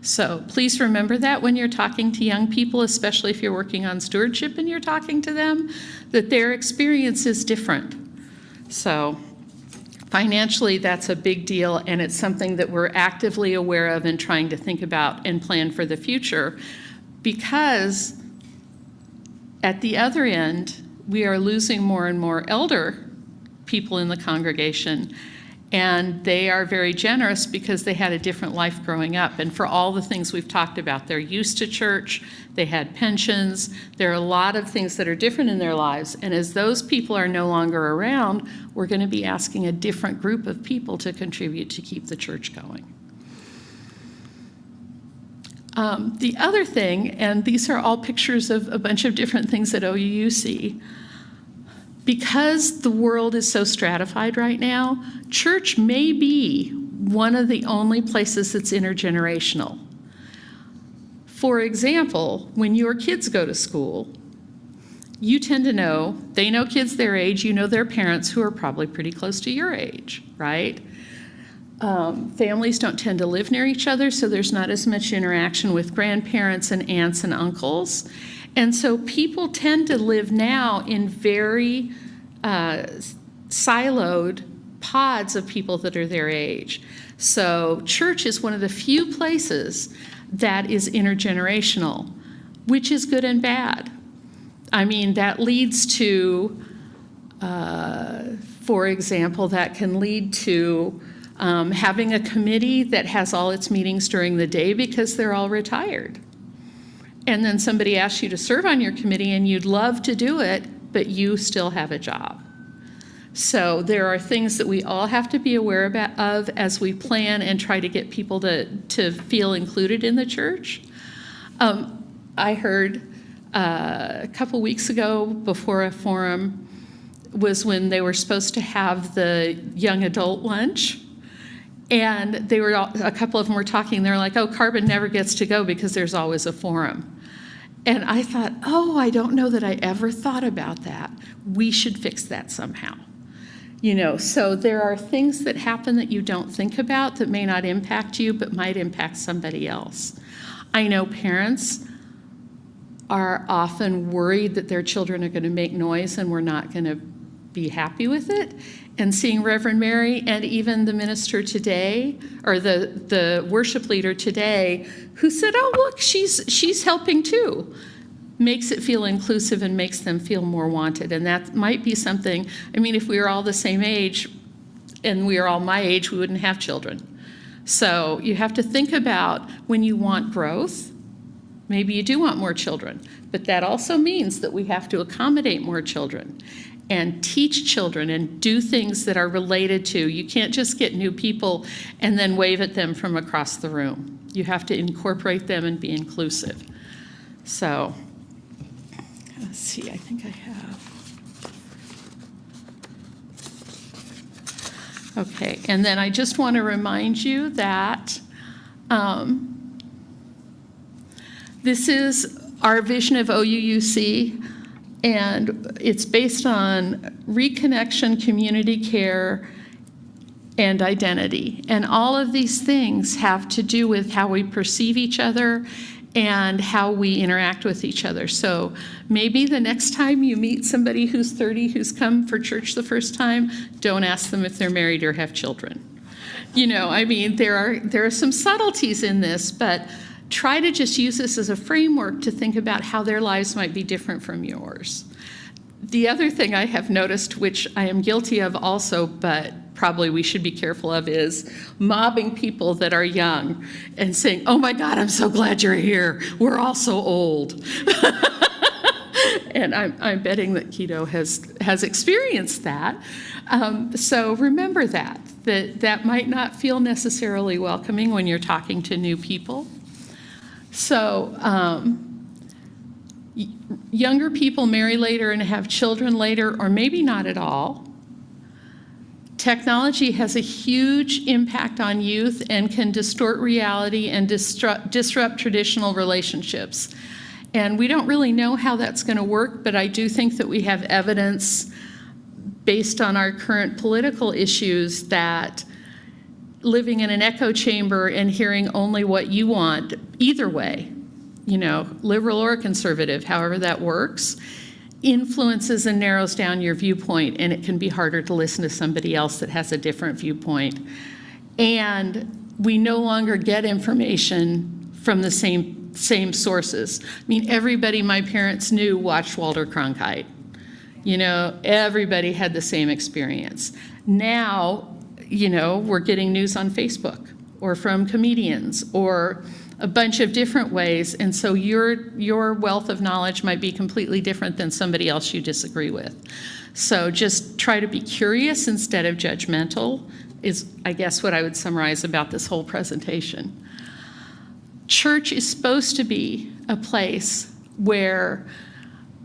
So please remember that when you're talking to young people, especially if you're working on stewardship and you're talking to them, that their experience is different. So financially, that's a big deal, and it's something that we're actively aware of and trying to think about and plan for the future, because at the other end, we are losing more and more elder people in the congregation, and they are very generous because they had a different life growing up. And for all the things we've talked about, they're used to church, they had pensions, there are a lot of things that are different in their lives. And as those people are no longer around, we're going to be asking a different group of people to contribute to keep the church going. The other thing, and these are all pictures of a bunch of different things at OUUC, because the world is so stratified right now, church may be one of the only places that's intergenerational. For example, when your kids go to school, you tend to know, they know kids their age, you know their parents who are probably pretty close to your age, right? Families don't tend to live near each other, so there's not as much interaction with grandparents and aunts and uncles. And so people tend to live now in very siloed pods of people that are their age. So church is one of the few places that is intergenerational, which is good and bad. I mean, that leads to, for example, that can lead to having a committee that has all its meetings during the day because they're all retired. And then somebody asks you to serve on your committee and you'd love to do it, but you still have a job. So there are things that we all have to be aware of as we plan and try to get people to feel included in the church. I heard a couple weeks ago before a forum was when they were supposed to have the young adult lunch. And they were a couple of them were talking, they're like, oh, Carbon never gets to go because there's always a forum. And I thought, oh, I don't know that I ever thought about that. We should fix that somehow. You know, so there are things that happen that you don't think about that may not impact you, but might impact somebody else. I know parents are often worried that their children are going to make noise and we're not going to be happy with it. And seeing Reverend Mary and even the minister today, or the worship leader today, who said, oh, look, she's helping too, makes it feel inclusive and makes them feel more wanted. And that might be something, I mean, if we were all the same age and we were all my age, we wouldn't have children. So you have to think about when you want growth, maybe you do want more children, but that also means that we have to accommodate more children and teach children and do things that are related to. You can't just get new people and then wave at them from across the room. You have to incorporate them and be inclusive. So, let's see, I think I have. Okay, and then I just want to remind you that This is our vision of OUUC, and it's based on reconnection, community care, and identity. And all of these things have to do with how we perceive each other and how we interact with each other. So maybe the next time you meet somebody who's 30 who's come for church the first time, don't ask them if they're married or have children. You know, I mean, there are some subtleties in this, but try to just use this as a framework to think about how their lives might be different from yours. The other thing I have noticed, which I am guilty of also, but probably we should be careful of, is mobbing people that are young and saying, oh my God, I'm so glad you're here. We're all so old. And I'm betting that Keto has experienced that. So remember that might not feel necessarily welcoming when you're talking to new people. So younger people marry later and have children later, or maybe not at all. Technology has a huge impact on youth and can distort reality and disrupt traditional relationships. And we don't really know how that's going to work, but I do think that we have evidence based on our current political issues that living in an echo chamber and hearing only what you want, either way, you know, liberal or conservative, however that works, influences and narrows down your viewpoint, and it can be harder to listen to somebody else that has a different viewpoint. And we no longer get information from the same sources. I mean, everybody my parents knew watched Walter Cronkite. You know, everybody had the same experience. Now, you know, we're getting news on Facebook or from comedians or a bunch of different ways, and so your wealth of knowledge might be completely different than somebody else you disagree with. So just try to be curious instead of judgmental is, I guess, what I would summarize about this whole presentation. Church is supposed to be a place where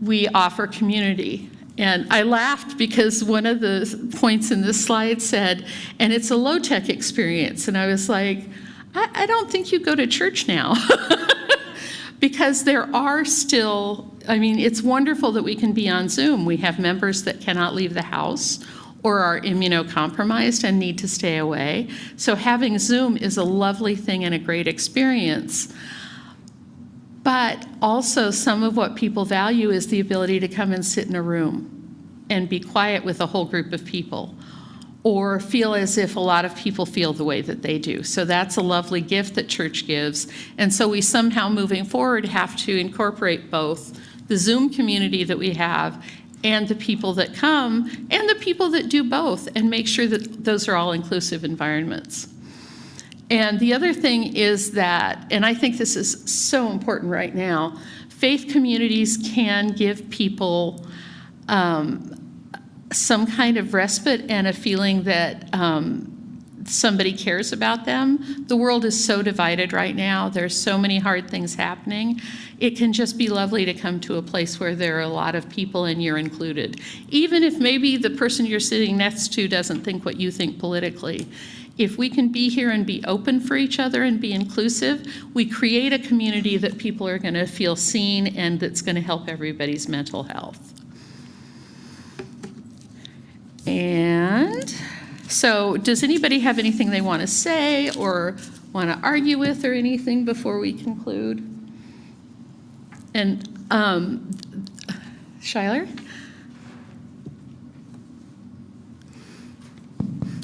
we offer community. And I laughed because one of the points in this slide said, and it's a low-tech experience. And I was like, I don't think you go to church now. Because there are still, I mean, it's wonderful that we can be on Zoom. We have members that cannot leave the house or are immunocompromised and need to stay away. So having Zoom is a lovely thing and a great experience. But also some of what people value is the ability to come and sit in a room and be quiet with a whole group of people, or feel as if a lot of people feel the way that they do. So that's a lovely gift that church gives. And so we somehow moving forward have to incorporate both the Zoom community that we have and the people that come and the people that do both, and make sure that those are all inclusive environments. And the other thing is that, and I think this is so important right now, faith communities can give people some kind of respite and a feeling that somebody cares about them. The world is so divided right now. There's so many hard things happening. It can just be lovely to come to a place where there are a lot of people and you're included. Even if maybe the person you're sitting next to doesn't think what you think politically. If we can be here and be open for each other and be inclusive, we create a community that people are going to feel seen and that's going to help everybody's mental health. And so does anybody have anything they want to say or want to argue with or anything before we conclude? And Schuyler?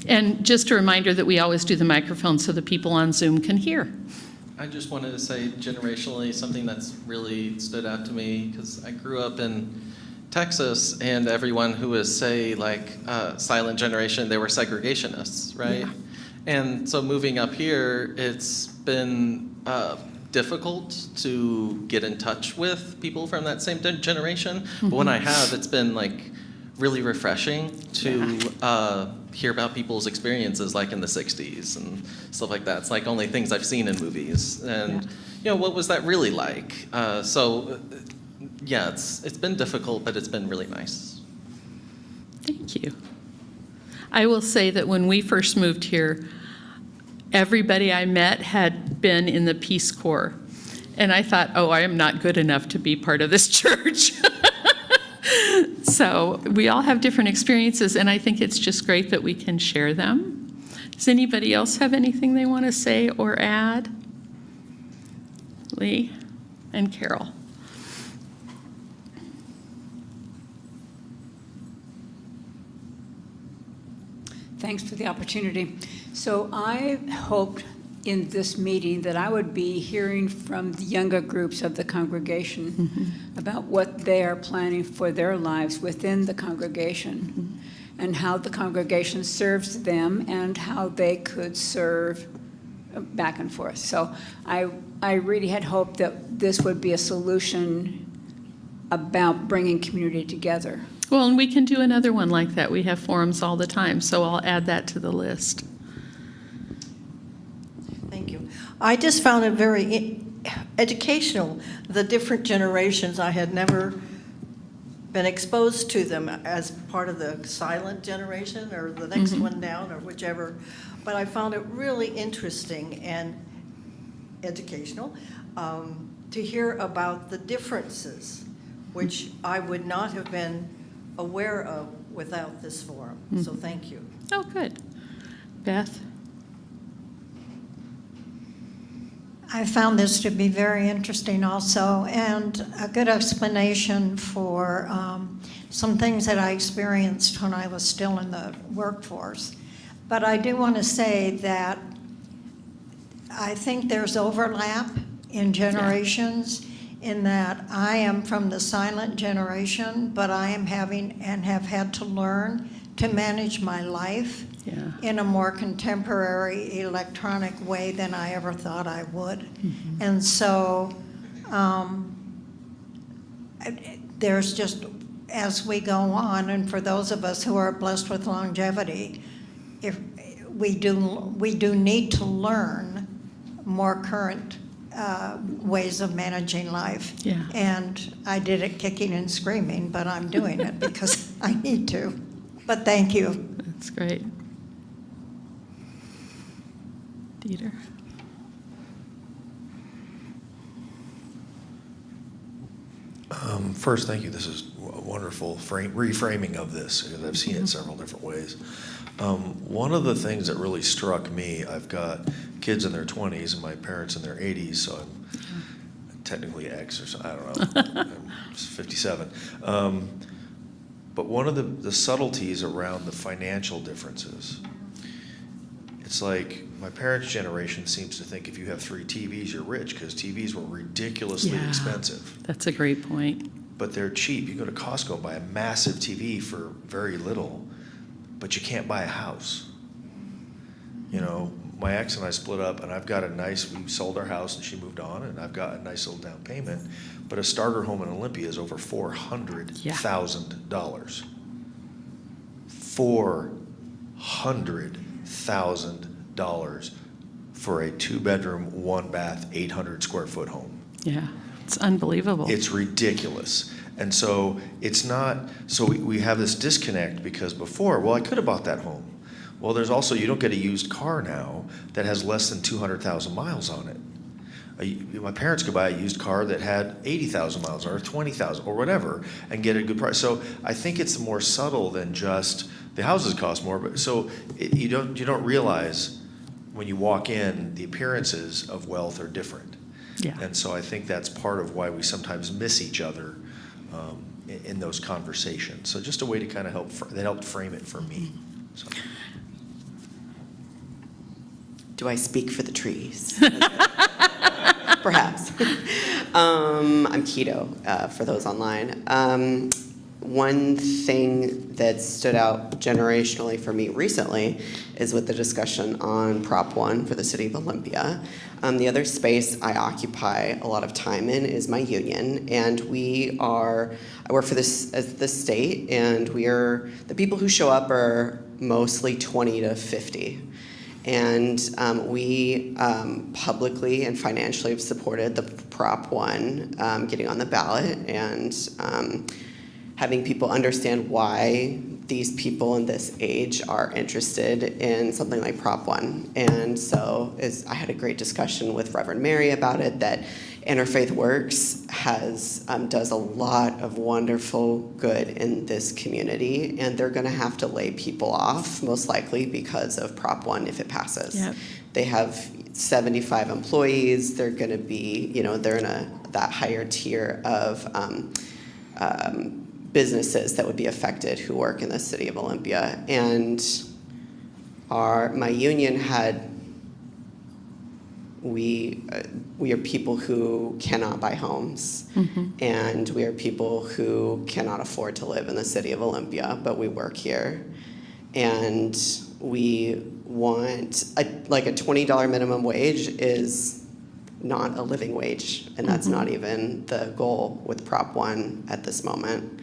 And just a reminder that we always do the microphone so the people on Zoom can hear. I just wanted to say generationally something that's really stood out to me, because I grew up in Texas, and everyone who was, say, like silent generation, they were segregationists, right? Yeah. And so moving up here, it's been difficult to get in touch with people from that same generation. Mm-hmm. But when I have, it's been like really refreshing to hear about people's experiences, like in the 60s and stuff like that. It's like only things I've seen in movies. And, you know, what was that really like? Yeah, it's been difficult, but it's been really nice. Thank you. I will say that when we first moved here, everybody I met had been in the Peace Corps. And I thought, oh, I am not good enough to be part of this church. So we all have different experiences, and I think it's just great that we can share them. Does anybody else have anything they want to say or add? Lee and Carol. Thanks for the opportunity. So I hoped in this meeting that I would be hearing from the younger groups of the congregation about what they are planning for their lives within the congregation and how the congregation serves them and how they could serve back and forth. So I really had hoped that this would be a solution about bringing community together. Well, and we can do another one like that. We have forums all the time, so I'll add that to the list. Thank you. I just found it very educational, the different generations. I had never been exposed to them as part of the silent generation or the next one down or whichever, but I found it really interesting and educational to hear about the differences, which I would not have been aware of without this forum. So thank you. Oh, good. Beth? I found this to be very interesting also, and a good explanation for some things that I experienced when I was still in the workforce. But I do want to say that I think there's overlap in generations in that I am from the silent generation, but I am having and have had to learn to manage my life in a more contemporary electronic way than I ever thought I would. And so there's just, as we go on, and for those of us who are blessed with longevity, if we do need to learn more current ways of managing life. Yeah. And I did it kicking and screaming, but I'm doing it because I need to. But thank you. That's great. Dieter? First, thank you. This is a wonderful reframing of this, because I've seen it several different ways. One of the things that really struck me, I've got kids in their 20s and my parents in their 80s, so I'm technically X or something, I don't know, I'm 57. But one of the subtleties around the financial differences, it's like my parents' generation seems to think if you have 3 TVs, you're rich, because TVs were ridiculously expensive. That's a great point. But they're cheap. You go to Costco and buy a massive TV for very little, but you can't buy a house. You know, my ex and I split up, and I've got we sold our house and she moved on, and I've got a nice little down payment, but a starter home in Olympia is over $400,000. $400,000 for a 2-bedroom, 1-bath, 800 square foot home. Yeah, it's unbelievable. It's ridiculous. And so it's not, so we have this disconnect because before, well, I could have bought that home. Well, there's also, you don't get a used car now that has less than 200,000 miles on it. My parents could buy a used car that had 80,000 miles or 20,000 or whatever and get a good price. So I think it's more subtle than just the houses cost more. But so you don't realize when you walk in, the appearances of wealth are different. Yeah. And so I think that's part of why we sometimes miss each other in those conversations. So just a way to kind of helped frame it for me. So. Do I speak for the trees? Perhaps. I'm keto, for those online. One thing that stood out generationally for me recently is with the discussion on Prop 1 for the City of Olympia. The other space I occupy a lot of time in is my union, and I work for the state, and the people who show up are mostly 20 to 50. And we publicly and financially have supported the Prop 1 getting on the ballot and having people understand why these people in this age are interested in something like Prop 1. And so I had a great discussion with Reverend Mary about it, that Interfaith Works does a lot of wonderful good in this community, and they're going to have to lay people off, most likely because of Prop 1 if it passes. Yep. They have 75 employees. They're going to be, they're in that higher tier of businesses that would be affected who work in the city of Olympia. And my union we are people who cannot buy homes, and we are people who cannot afford to live in the city of Olympia, but we work here. And we want, a $20 minimum wage is not a living wage, and that's not even the goal with Prop 1 at this moment.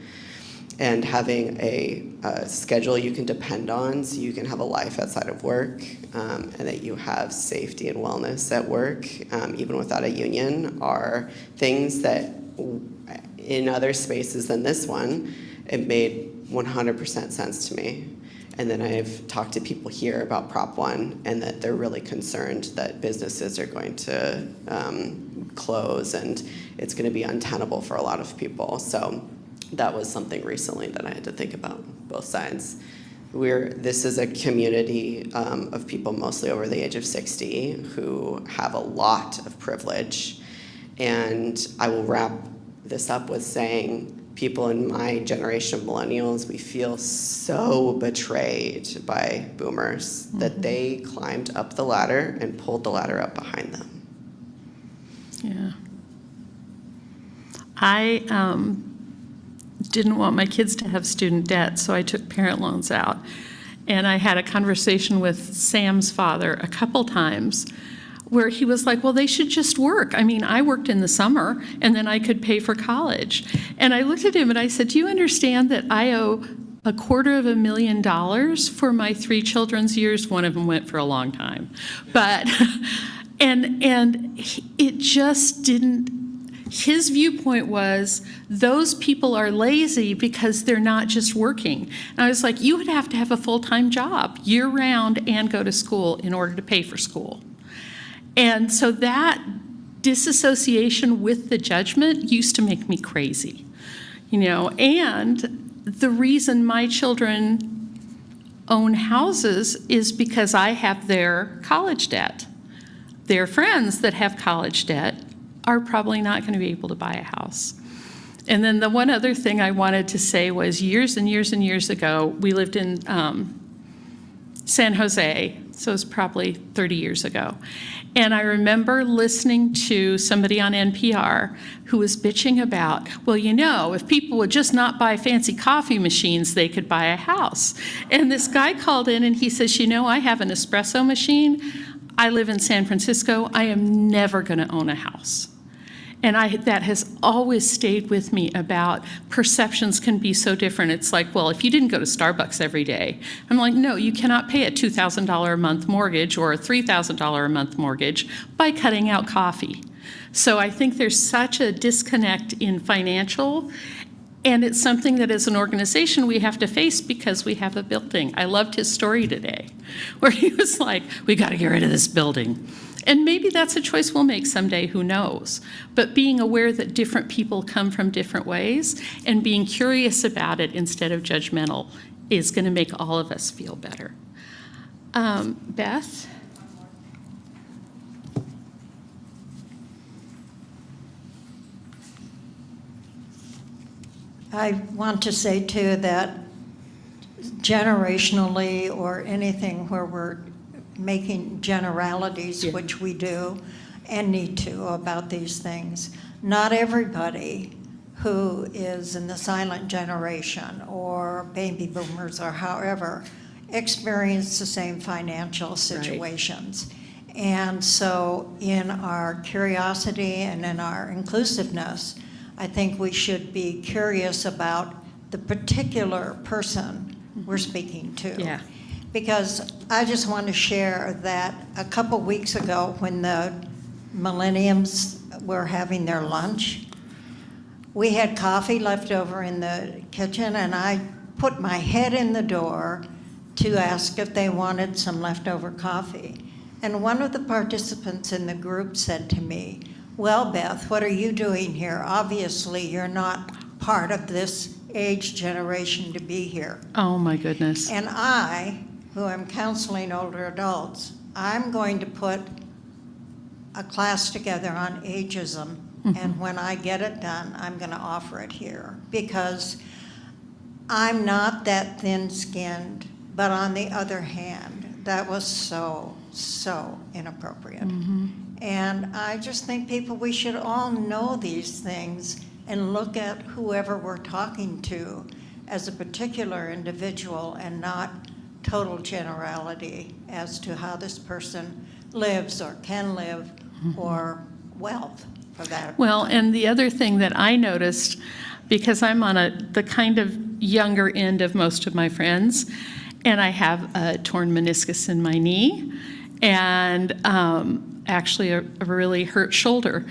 And having a schedule you can depend on so you can have a life outside of work, and that you have safety and wellness at work, even without a union, are things that in other spaces than this one, it made 100% sense to me. And then I've talked to people here about Prop 1, and that they're really concerned that businesses are going to close, and it's going to be untenable for a lot of people. So that was something recently that I had to think about, both sides. This is a community of people mostly over the age of 60 who have a lot of privilege. And I will wrap this up with saying, people in my generation of millennials, we feel so betrayed by boomers that they climbed up the ladder and pulled the ladder up behind them. Yeah. I didn't want my kids to have student debt, so I took parent loans out. And I had a conversation with Sam's father a couple times where he was like, well, they should just work. I mean, I worked in the summer, and then I could pay for college. And I looked at him and I said, do you understand that I owe $250,000 for my 3 children's years? One of them went for a long time. But, and it just didn't, his viewpoint was those people are lazy because they're not just working. And I was like, you would have to have a full-time job year-round and go to school in order to pay for school. And so that disassociation with the judgment used to make me crazy, and the reason my children own houses is because I have their college debt. Their friends that have college debt are probably not going to be able to buy a house. And then the one other thing I wanted to say was years and years and years ago, we lived in San Jose, so it was probably 30 years ago. And I remember listening to somebody on NPR who was bitching about, well, if people would just not buy fancy coffee machines, they could buy a house. And this guy called in and he says, I have an espresso machine. I live in San Francisco. I am never going to own a house. And that has always stayed with me about perceptions can be so different. It's like, well, if you didn't go to Starbucks every day, I'm like, no, you cannot pay a $2,000 a month mortgage or a $3,000 a month mortgage by cutting out coffee. So I think there's such a disconnect in financial, and it's something that as an organization we have to face because we have a building. I loved his story today, where he was like, we got to get rid of this building. And maybe that's a choice we'll make someday, who knows? But being aware that different people come from different ways and being curious about it instead of judgmental is going to make all of us feel better. Beth? I want to say too that generationally or anything where we're making generalities, which we do and need to about these things, not everybody who is in the silent generation or baby boomers or however experience the same financial situations. Right. And so in our curiosity and in our inclusiveness, I think we should be curious about the particular person we're speaking to. Yeah. Because I just want to share that a couple weeks ago when the millenniums were having their lunch, we had coffee left over in the kitchen, and I put my head in the door to ask if they wanted some leftover coffee. And one of the participants in the group said to me, well, Beth, what are you doing here? Obviously, you're not part of this age generation to be here. Oh, my goodness. And I, who am counseling older adults, I'm going to put a class together on ageism, and when I get it done, I'm going to offer it here, because I'm not that thin-skinned, but on the other hand, that was so inappropriate. And I just think we should all know these things and look at whoever we're talking to as a particular individual and not total generality as to how this person lives or can live or wealth for that. Well, and the other thing that I noticed, because I'm on the kind of younger end of most of my friends, and I have a torn meniscus in my knee, and actually a really hurt shoulder.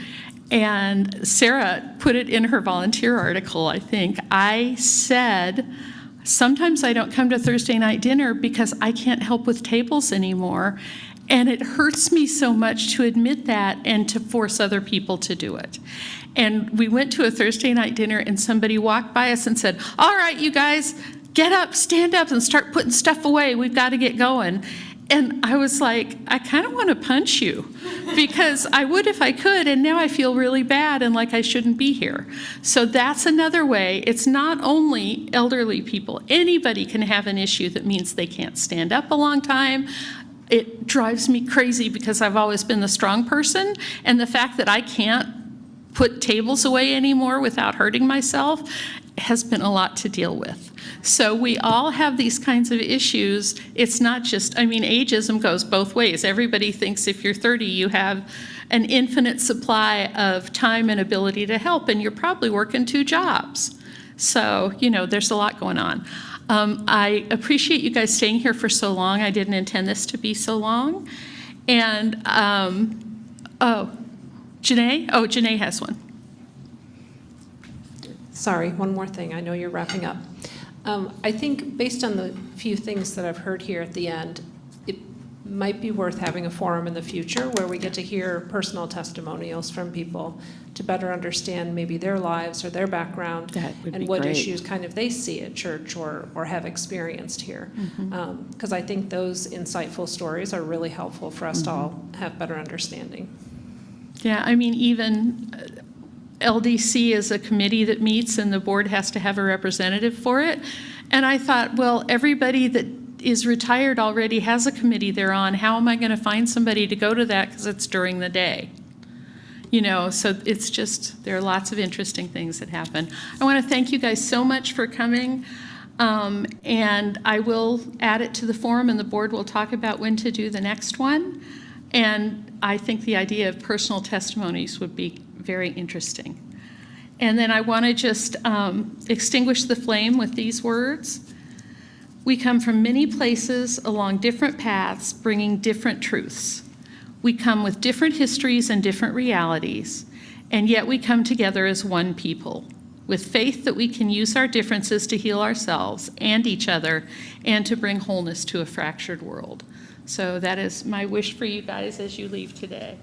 And Sarah put it in her volunteer article, I think. I said, sometimes I don't come to Thursday night dinner because I can't help with tables anymore. And it hurts me so much to admit that and to force other people to do it. And we went to a Thursday night dinner and somebody walked by us and said, all right, you guys, get up, stand up, and start putting stuff away. We've got to get going. And I was like, I kind of want to punch you, because I would if I could, and now I feel really bad and like I shouldn't be here. So that's another way. It's not only elderly people. Anybody can have an issue that means they can't stand up a long time. It drives me crazy because I've always been the strong person, and the fact that I can't put tables away anymore without hurting myself has been a lot to deal with. So we all have these kinds of issues. It's not just, ageism goes both ways. Everybody thinks if you're 30, you have an infinite supply of time and ability to help, and you're probably working 2 jobs. So, there's a lot going on. I appreciate you guys staying here for so long. I didn't intend this to be so long. And, Janae? Oh, Janae has one. Sorry, one more thing. I know you're wrapping up. I think based on the few things that I've heard here at the end, it might be worth having a forum in the future where we get to hear personal testimonials from people to better understand maybe their lives or their background and what issues kind of they see at church or have experienced here. Because I think those insightful stories are really helpful for us to all have better understanding. Yeah, even LDC is a committee that meets and the board has to have a representative for it. And I thought, well, everybody that is retired already has a committee they're on. How am I going to find somebody to go to that because it's during the day? So it's just, there are lots of interesting things that happen. I want to thank you guys so much for coming. And I will add it to the forum, and the board will talk about when to do the next one. And I think the idea of personal testimonies would be very interesting. And then I want to just extinguish the flame with these words. We come from many places along different paths, bringing different truths. We come with different histories and different realities, and yet we come together as one people, with faith that we can use our differences to heal ourselves and each other, and to bring wholeness to a fractured world. So that is my wish for you guys as you leave today.